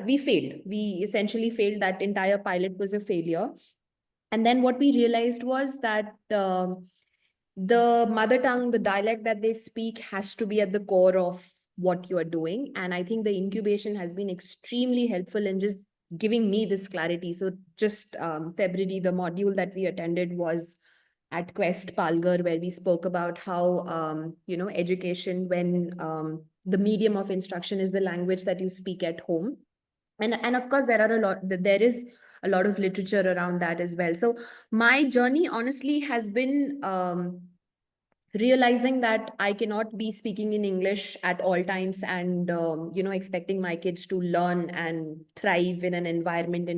we failed. We essentially failed. That entire pilot was a failure. And then what we realized was that the mother tongue, the dialect that they speak has to be at the core of what you are doing. And I think the incubation has been extremely helpful in just giving me this clarity. So just February, the module that we attended was at Quest Palgar, where we spoke about how, education, when the medium of instruction is the language that you speak at home. And of course, there is a lot of literature around that as well. So my journey honestly has been realizing that I cannot be speaking in English at all times and expecting my kids to learn and thrive in an environment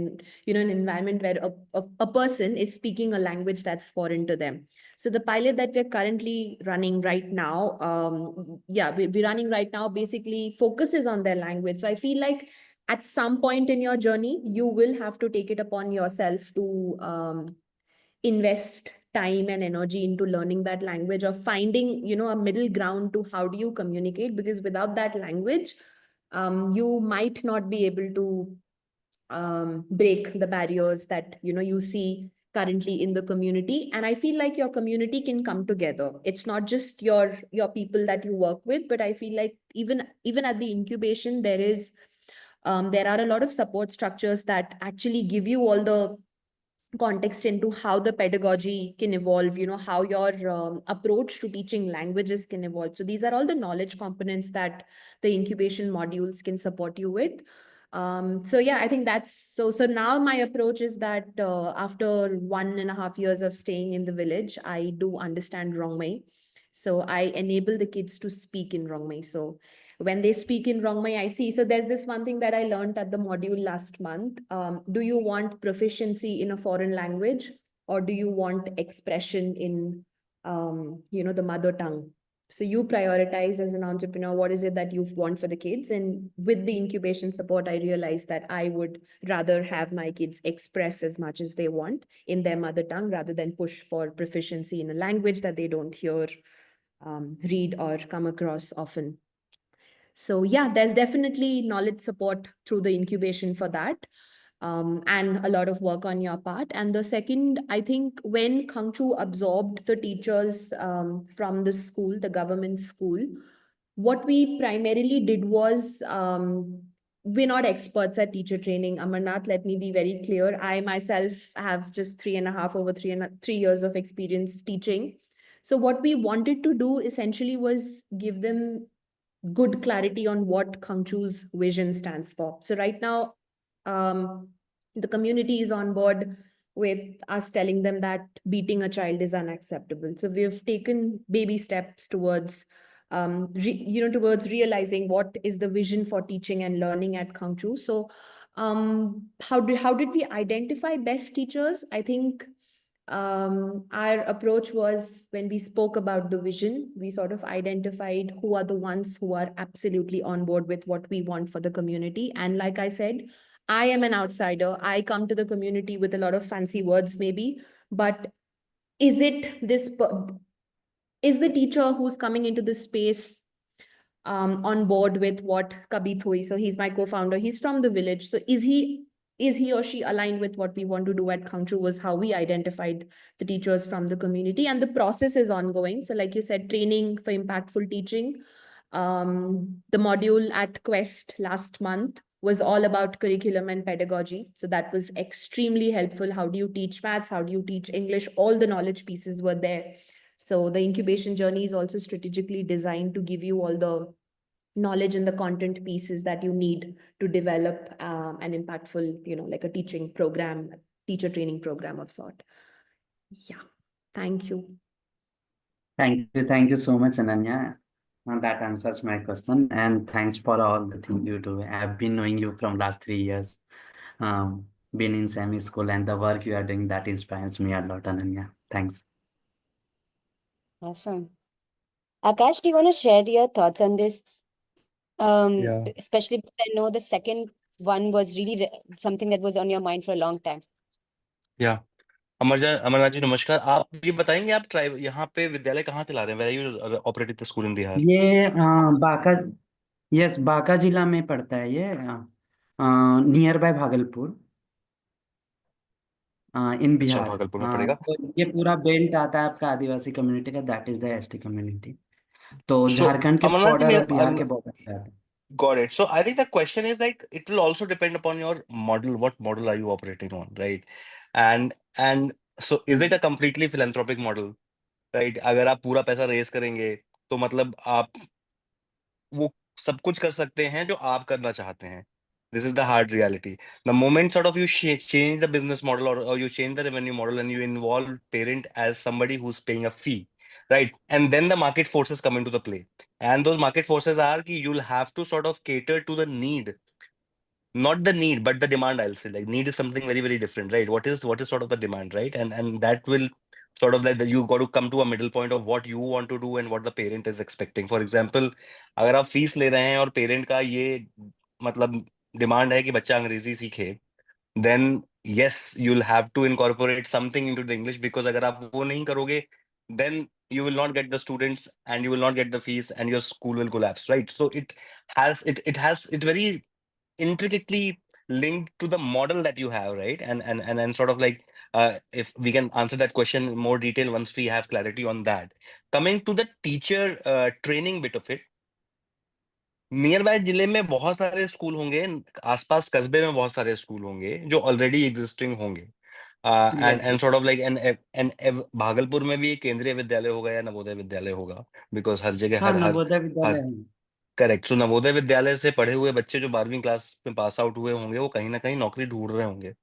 where a person is speaking a language that's foreign to them. So the pilot that we're currently running right now, we're running right now basically focuses on their language. So I feel like at some point in your journey, you will have to take it upon yourself to invest time and energy into learning that language, or finding a middle ground to how do you communicate, because without that language you might not be able to break the barriers that you see currently in the community. And I feel like your community can come together. It's not just your people that you work with, but I feel like even at the incubation there are a lot of support structures that actually give you all the context into how the pedagogy can evolve, how your approach to teaching languages can evolve. So these are all the knowledge components that the incubation modules can support you with. So yeah, I think that's so now my approach is that after 1.5 years of staying in the village, I do understand Rongmei. So I enable the kids to speak in Rongmei. So when they speak in Rongmei, I see. So there's this one thing that I learned at the module last month. Do you want proficiency in a foreign language, or do you want expression in, the mother tongue? So you prioritize as an entrepreneur, what is it that you want for the kids? And with the incubation support, I realized that I would rather have my kids express as much as they want in their mother tongue rather than push for proficiency in a language that they don't hear, read, or come across often. So yeah, there's definitely knowledge support through the incubation for that, and a lot of work on your part. And the second, I think when Khangchu absorbed the teachers from the school, the government school, what we primarily did was, we're not experts at teacher training. Amarnath, let me be very clear. I myself have just 3 years of experience teaching. So what we wanted to do essentially was give them good clarity on what Khangchu's vision stands for. So right now, the community is on board with us telling them that beating a child is unacceptable. So we've taken baby steps towards, towards realizing what is the vision for teaching and learning at Khangchu. So how did we identify best teachers? I think our approach was, when we spoke about the vision, we sort of identified who are the ones who are absolutely on board with what we want for the community. And like I said, I am an outsider. I come to the community with a lot of fancy words, maybe, but is the teacher who's coming into this space on board with what Kabir Thui, so he's my co-founder, he's from the village. So is he or she aligned with what we want to do at Khangchu, was how we identified the teachers from the community. And the process is ongoing. So like you said, training for impactful teaching. The module at Quest last month was all about curriculum and pedagogy. So that was extremely helpful. How do you teach maths? How do you teach English? All the knowledge pieces were there. So the incubation journey is also strategically designed to give you all the knowledge and the content pieces that you need to develop an impactful, like a teaching program, teacher training program of sort. Yeah, thank you. Thank you so much, Ananya. That answers my question. And thanks for all the things you do. I've been knowing you from last 3 years, been in semi school, and the work you are doing, that inspires me a lot, Ananya. Thanks. Awesome. Akash, do you want to share your thoughts on this? Yeah. Especially because I know the second one was really something that was on your mind for a long time. Yeah. Amarnath ji नमस्कार। आप ये बताएंगे, आप tribe यहाँ पे विद्यालय कहाँ चला रहे हैं? Where are you operating the school in Bihar? ये बांका जिला में पड़ता है, ये नियर बाय भागलपुर, इन अच्छा, बिहार। भागलपुर में पड़ेगा। तो ये पूरा बेल्ट आता है आपका आदिवासी कम्युनिटी का, that is the ST community. तो So झारखंड के अमरनाथ जी, बॉर्डर और बिहार के बॉर्डर से आता है। got it. So I think the question is like, it will also depend upon your model. What model are you operating on, right? And so is it a completely philanthropic model, right? अगर आप पूरा पैसा raise करेंगे तो मतलब आप वो सब कुछ कर सकते हैं जो आप करना चाहते हैं. This is the hard reality. The moment sort of you change the business model, or you change the revenue model, and you involve parent as somebody who's paying a fee, right? And then the market forces come into the play. And those market forces are ki you'll have to sort of cater to the need, not the need, but the demand, I'll say. Like need is something very, very different, right? What is sort of the demand, right? And that will sort of like you got to come to a middle point of what you want to do and what the parent is expecting. For example, अगर आप fees ले रहे हैं और parent का ये मतलब demand है कि बच्चा अंग्रेजी सीखे, then yes, you'll have to incorporate something into the English, because अगर आप वो नहीं करोगे, then you will not get the students and you will not get the fees and your school will collapse, right? So it very intricately linked to the model that you have, right? And sort of like if we can answer that question in more detail once we have clarity on that. Coming to the teacher training bit of it, near by जिले में बहुत सारे school होंगे, आसपास कस्बे में बहुत सारे स्कूल होंगे जो ऑलरेडी एग्जिस्टिंग होंगे, and Yes, and yes. Sort of like and Bhagalpur में भी एक केंद्रीय विद्यालय होगा या नवोदय विद्यालय होगा, बिकॉज हर जगह हाँ, हर हर नवोदय हर विद्यालय है। करेक्ट। सो नवोदय विद्यालय से पढ़े हुए बच्चे जो 12वीं क्लास में पास आउट हुए होंगे वो कहीं ना कहीं नौकरी ढूंढ रहे होंगे,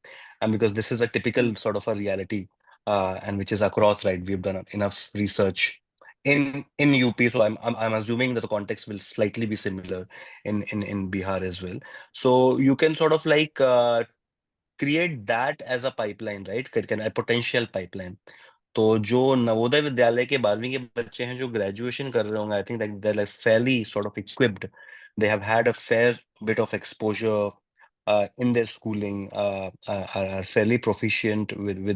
and because this is a typical sort of a reality and which is across, right? We have done enough research in UP, so I'm assuming that the context will slightly be similar in Bihar as well. So you can sort of like create that as a pipeline, right? A potential pipeline. तो जो नवोदय विद्यालय के 12वीं के बच्चे हैं जो graduation कर रहे होंगे, I think that they're like fairly sort of equipped. They have had a fair bit of exposure in their schooling, are fairly proficient with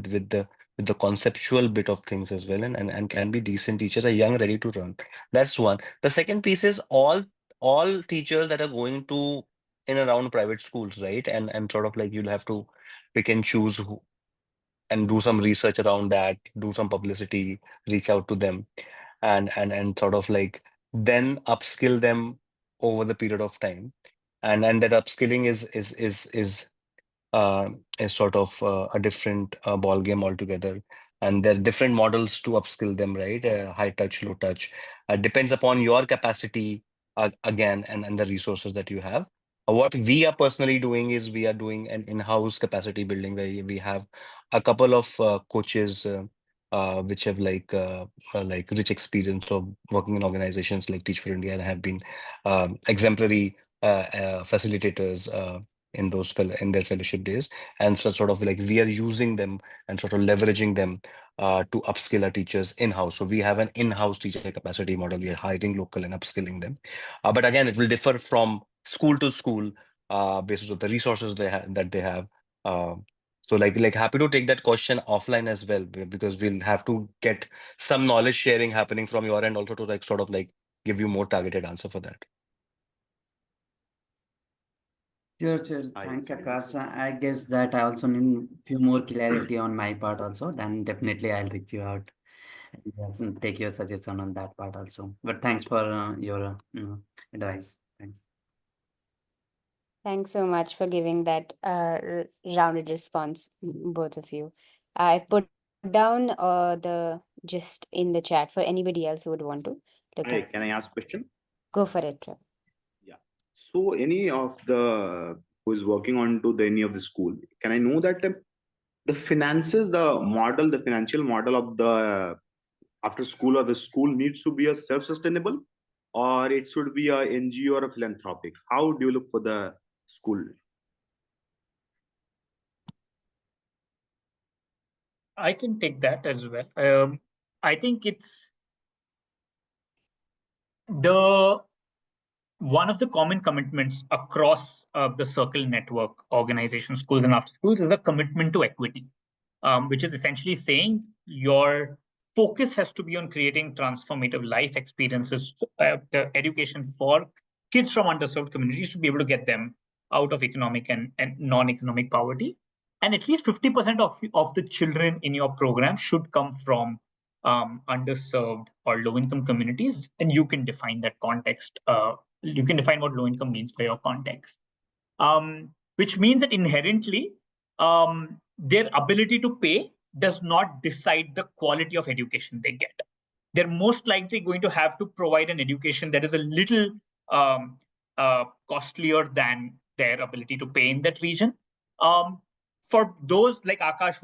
the conceptual bit of things as well, and can be decent teachers, are young, ready to run. That's one. The second piece is all teachers that are going to in around private schools, right? And sort of like you'll have to pick and choose who, and do some research around that, do some publicity, reach out to them, and sort of like then upskill them over the period of time. And that upskilling is sort of a different ball game altogether. And there are different models to upskill them, right? High touch, low touch, depends upon your capacity again, and the resources that you have. What we are personally doing is we are doing an in-house capacity building where we have a couple of coaches which have like rich experience of working in organizations like Teach for India and have been exemplary facilitators in their fellowship days. And so sort of like we are using them and sort of leveraging them to upskill our teachers in-house. So we have an in-house teacher capacity model. We are hiring local and upskilling them. But again, it will differ from school to school basis of the resources that they have. So like happy to take that question offline as well, because we'll have to get some knowledge sharing happening from your end also to like sort of like give you more targeted answer for that. Sure, sure. Thanks, Akash. I guess that I also need few more clarity on my part also. Then definitely I'll reach you out and take your suggestion on that part also. But thanks for your advice. Thanks. Thanks so much for giving that rounded response, both of you. I've put down the gist in the chat for anybody else who would want to look Hi, at. can I ask question? Go for it, Trev. Yeah. So any of the who is working on to any of the school, can I know that the finances, the financial model of the after school or the school needs to be a self-sustainable, or it should be a NGO or a philanthropic? How do you look for the school? I can take that as well. I think it's one of the common commitments across the Circle network, organizations, schools, and after schools is a commitment to equity, which is essentially saying your focus has to be on creating transformative life experiences, the education for kids from underserved communities to be able to get them out of economic and non-economic poverty. And at least 50% of the children in your program should come from underserved or low-income communities, and you can define that context. You can define what low-income means for your context, which means that inherently their ability to pay does not decide the quality of education they get. They're most likely going to have to provide an education that is a little costlier than their ability to pay in that region. For those like Akash,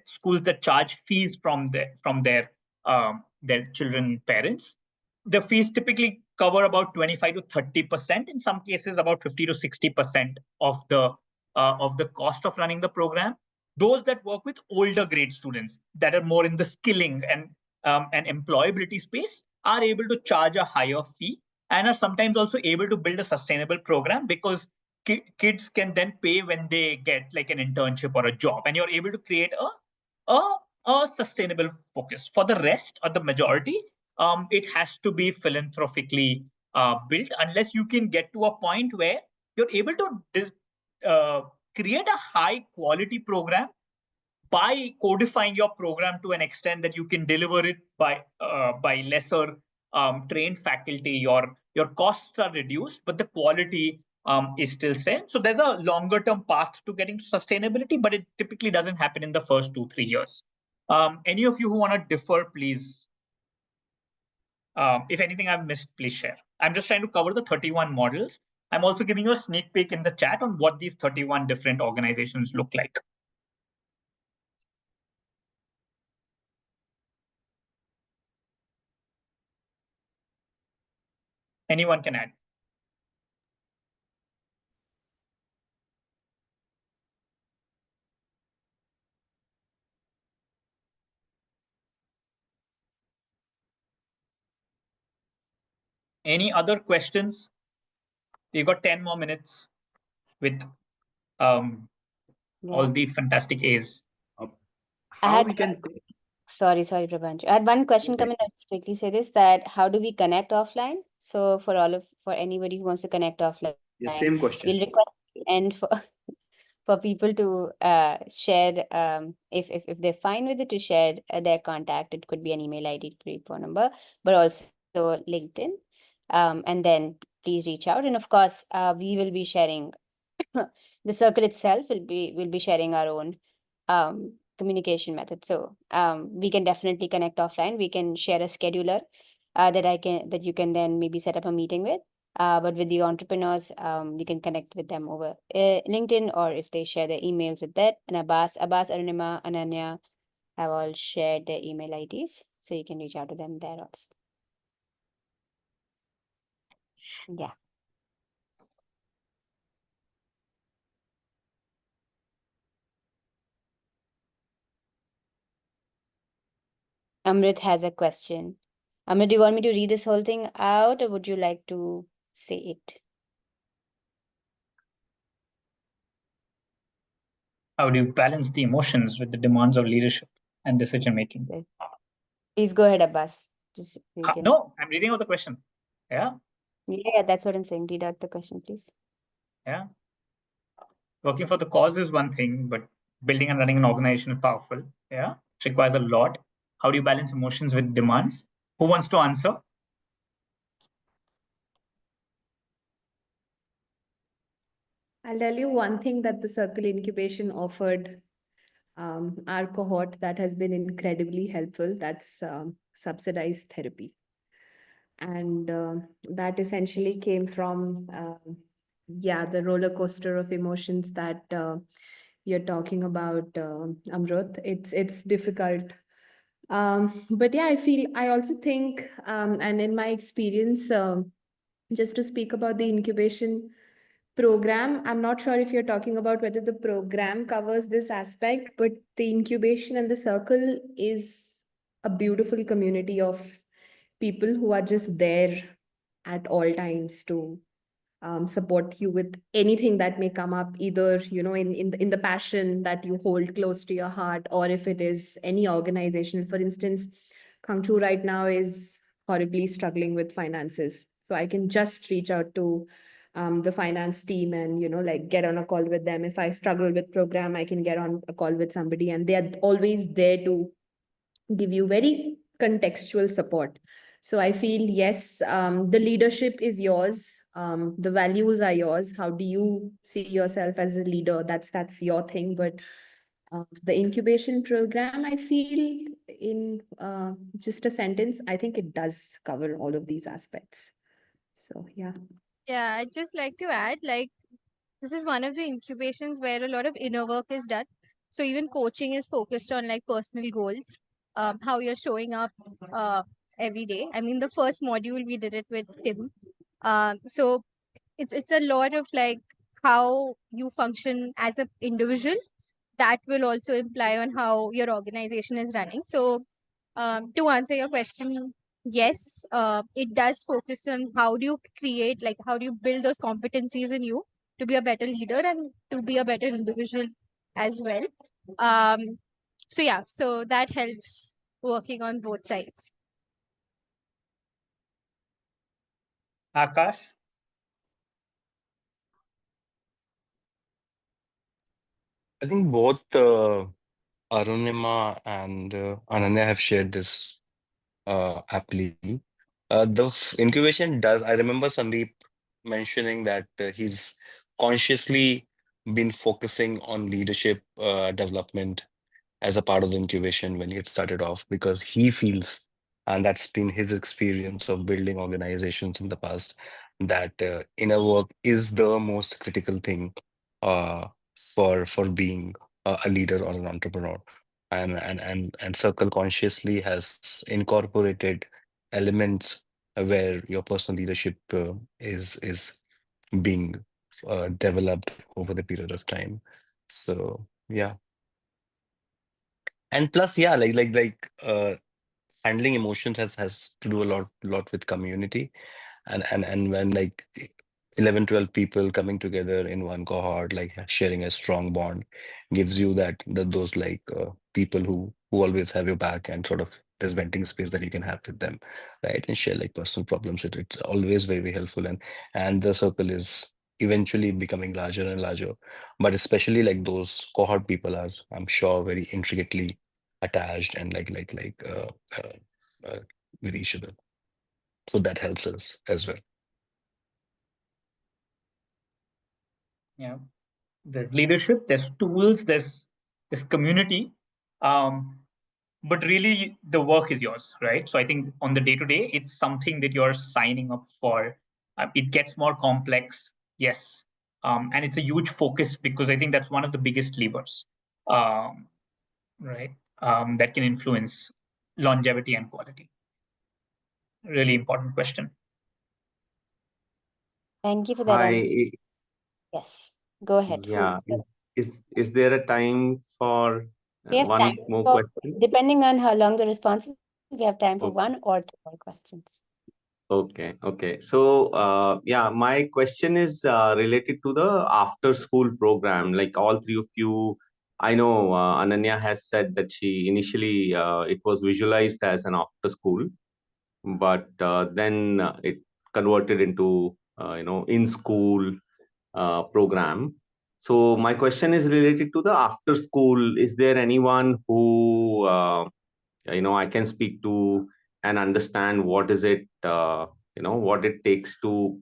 schools that charge fees from their their children parents. The fees typically cover about 25 to 30%, in some cases about 50 to 60% of the cost of running the program. Those that work with older grade students that are more in the skilling and employability space are able to charge a higher fee and are sometimes also able to build a sustainable program, because kids can then pay when they get like an internship or a job, and you're able to create a sustainable focus. For the rest or the majority, it has to be philanthropically built, unless you can get to a point where you're able to create a high quality program by codifying your program to an extent that you can deliver it by lesser trained faculty. Your costs are reduced, but the quality is still same. So there's a longer term path to getting to sustainability, but it typically doesn't happen in the first 2-3 years. Any of you who want to differ, please. If anything I've missed, please share. I'm just trying to cover the 31 models. I'm also giving you a sneak peek in the chat on what these 31 different organizations look like. Anyone can add. Any other questions? We've got 10 more minutes with all the fantastic A's. How we can Sorry, Prabhanju. I had one question come in. I'll just quickly say this, that how do we connect offline? So for anybody who wants to connect offline, same question. we'll request and for people to share, if they're fine with it, to share their contact. It could be an email ID, it could be a phone number, but also LinkedIn. And then please reach out. And of course, we will be sharing the circle itself. We'll be sharing our own communication method. So we can definitely connect offline. We can share a scheduler that you can then maybe set up a meeting with. But with the entrepreneurs, you can connect with them over LinkedIn, or if they share their emails with that. And Abbas, Arunima, Ananya have all shared their email IDs, so you can reach out to them there also. Yeah. Amrit has a question. Amrit, do you want me to read this whole thing out, or would you like to say it? How do you balance the emotions with the demands of leadership and decision making? Okay. Please go ahead, Abbas. Just you can... No, I'm reading out the question. Yeah. Yeah, that's what I'm saying. Read out the question, please. Yeah. Working for the cause is one thing, but building and running an organization is powerful. Yeah. It requires a lot. How do you balance emotions with demands? Who wants to answer? I'll tell you one thing that the Circle Incubation offered our cohort that has been incredibly helpful. That's subsidized therapy. And that essentially came from, the roller coaster of emotions that you're talking about, Amrut. It's difficult. But yeah, I also think, and in my experience, just to speak about the incubation program, I'm not sure if you're talking about whether the program covers this aspect, but the incubation and the circle is a beautiful community of people who are just there at all times to support you with anything that may come up, either in the passion that you hold close to your heart, or if it is any organization. For instance, Kangchu right now is horribly struggling with finances, so I can just reach out to the finance team and get on a call with them. If I struggle with program, I can get on a call with somebody, and they are always there to give you very contextual support. So I feel, yes, the leadership is yours. The values are yours. How do you see yourself as a leader? That's your thing. But the incubation program, I feel, in just a sentence, I think it does cover all of these aspects. So, yeah. Yeah, I'd just like to add, like, this is one of the incubations where a lot of inner work is done. So even coaching is focused on like personal goals, how you're showing up every day. I mean, the first module we did it with Tim. So it's a lot of like how you function as an individual, that will also imply on how your organization is running. So to answer your question, yes, it does focus on how do you create, like how do you build those competencies in you to be a better leader and to be a better individual as well. um so yeah, so that helps working on both sides. Akash? I think both Arunima and Ananya have shared this aptly. Incubation does. I remember Sandeep mentioning that he's consciously been focusing on leadership development as a part of the incubation when he had started off because he feels, and that's been his experience of building organizations in the past, that inner work is the most critical thing uh, for being a leader or an entrepreneur. And Circle consciously has incorporated elements where your personal leadership is being developed over the period of time. So yeah. And plus, yeah, handling emotions has to do a lot with community, and when like 11, 12 people coming together in one cohort, like sharing a strong bond, gives you those people who always have your back, and sort of this venting space that you can have with them, right, and share like personal problems. It's always very, very helpful, and the circle is eventually becoming larger and larger, but especially like those cohort people are, I'm sure, very intricately attached and uh, with each other. So that helps us as well. Yeah, there's leadership, there's tools, there's community, but really the work is yours, right? So I think on the day to day, it's something that you're signing up for. It gets more complex, yes, and it's a huge focus because I think that's one of the biggest levers, um, right, that can influence longevity and quality. Really important question. Thank you for that. Hi. Yes, go ahead. Yeah. Is there a time for We have one time more for, question? depending on how long the response is, we have time for Okay. one or two more questions. Okay. So, yeah, my question is related to the after school program. Like all three of you, I know Ananya has said that she initially it was visualized as an after school, but then it converted into in school program. So my question is related to the after school. Is there anyone who I can speak to and understand what is it what it takes to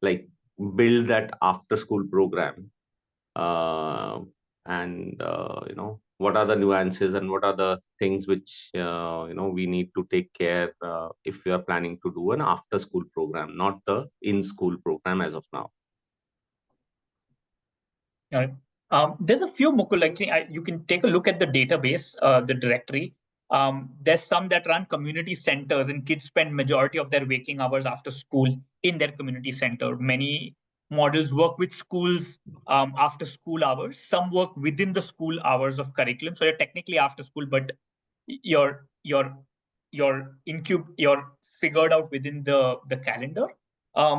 like build that after school program, uh, and what are the nuances and what are the things which we need to take care if we are planning to do an after school program, not the in school program as of now. There's a few Mukul, you can take a look at the database, the directory. There's some that run community centers, and kids spend majority of their waking hours after school in their community center. Many models work with schools after school hours. Some work within the school hours of curriculum. So you're technically after school, but you're figured out within the calendar.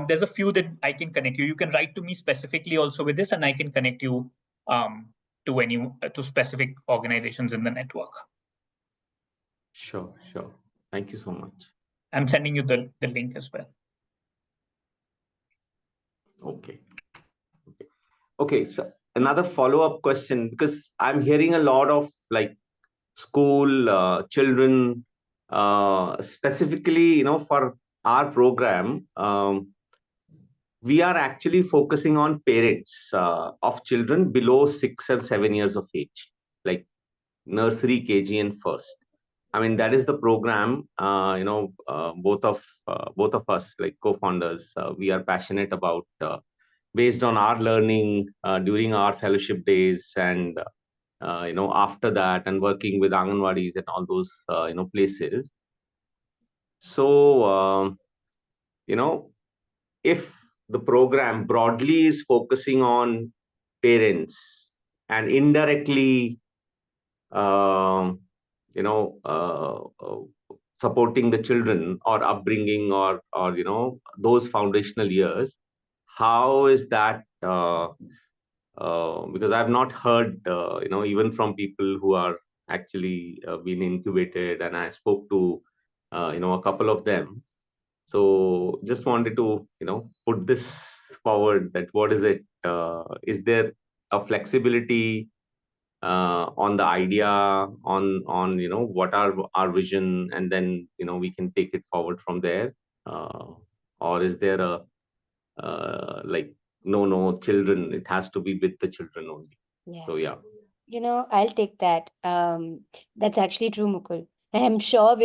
There's a few that I can connect you. You can write to me specifically also with this, and I can connect you to specific organizations in the network. Sure. Thank you so much. I'm sending you the link as well. Okay. So another follow-up question, because I'm hearing a lot of like school children, specifically, for our program, we are actually focusing on parents of children below 6 and 7 years of age, like nursery, KG, and first. I mean, that is the program. Both of us, like co-founders, we are passionate about, based on our learning during our fellowship days, and after that, and working with Anganwadis and all those places. So, if the program broadly is focusing on parents and indirectly, um, supporting the children or upbringing or those foundational years, how is that? Because I've not heard, even from people who are actually being incubated, and I spoke to, a couple of them. So just wanted to, put this forward that what is it? Is there a flexibility on the idea, on what are our vision, and then we can take it forward from there, or is there a like no children, it has to be with the children only? So yeah. I'll take that. That's actually true, Mukul. I'm sure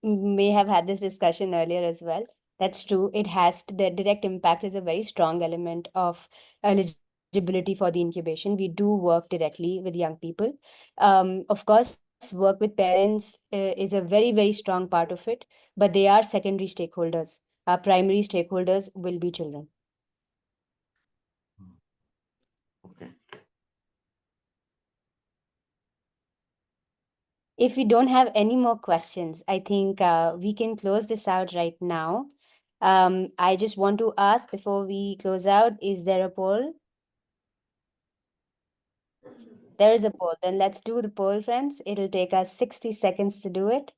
may have had this discussion earlier as well. That's true. The direct impact is a very strong element of eligibility for the incubation. We do work directly with young people. Of course, work with parents is a very, very strong part of it, but they are secondary stakeholders. Our primary stakeholders will be children. Okay. If we don't have any more questions, I think we can close this out right now. I just want to ask before we close out, is there a poll? There is a poll. Then let's do the poll, friends. It'll take us 60 seconds to do it.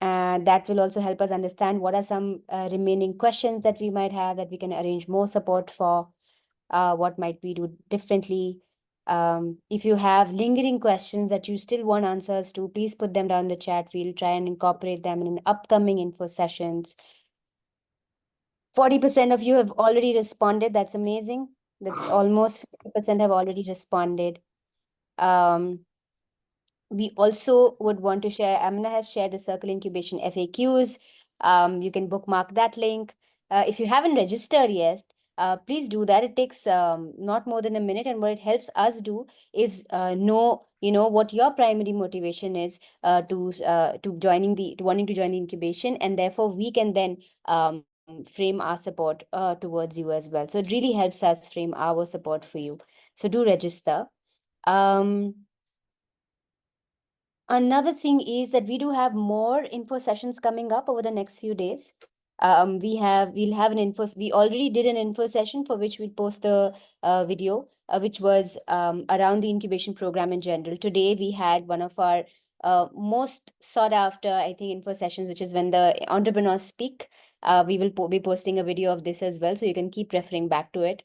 And that will also help us understand what are some remaining questions that we might have that we can arrange more support for. What might we do differently? If you have lingering questions that you still want answers to, please put them down in the chat. We'll try and incorporate them in upcoming info sessions. 40% of you have already responded. That's amazing. That's almost 50% have already responded. We also would want to share, Amna has shared the Circle Incubation FAQs. You can bookmark that link. If you haven't registered yet, please do that. It takes not more than a minute, and what it helps us do is know, what your primary motivation is to wanting to join the incubation, and therefore we can then frame our support towards you as well. So it really helps us frame our support for you. So do register. Another thing is that we do have more info sessions coming up over the next few days. We already did an info session for which we'll post the video, which was around the incubation program in general. Today, we had one of our most sought after, I think, info sessions, which is when the entrepreneurs speak. We will be posting a video of this as well, so you can keep referring back to it.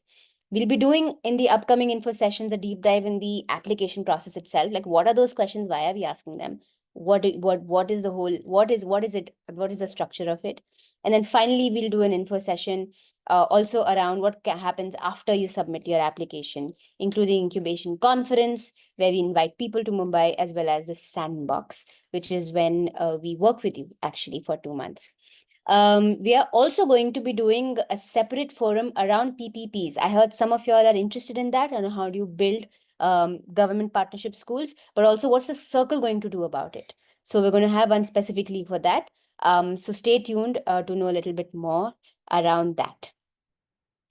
We'll be doing in the upcoming info sessions a deep dive in the application process itself. Like, what are those questions? Why are we asking them? What is the whole, what is it? What is the structure of it? And then finally, we'll do an info session also around what happens after you submit your application, including incubation conference, where we invite people to Mumbai, as well as the sandbox, which is when we work with you actually for 2 months. We are also going to be doing a separate forum around PPPs. I heard some of you all are interested in that, and how do you build government partnership schools, but also what's the Circle going to do about it? So we're going to have one specifically for that. So stay tuned to know a little bit more around that.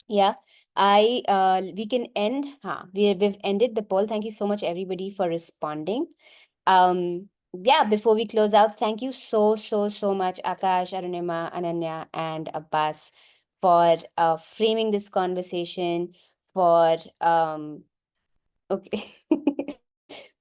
Yeah, we can end. We've ended the poll. Thank you so much, everybody, for responding. Yeah, before we close out, thank you so much, Akash, Arunima, Ananya, and Abbas, for framing this conversation, for okay,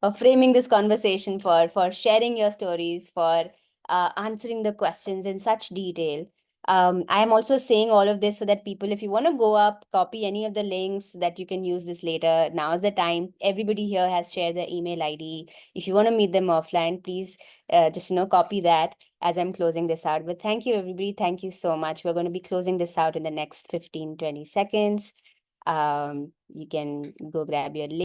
for framing this conversation, for sharing your stories, for answering the questions in such detail. I'm also saying all of this so that people, if you want to go up, copy any of the links that you can use this later. Now's the time. Everybody here has shared their email ID. If you want to meet them offline, please just copy that as I'm closing this out. But thank you, everybody. Thank you so much. We're going to be closing this out in the next 15-20 seconds. You can go grab your link.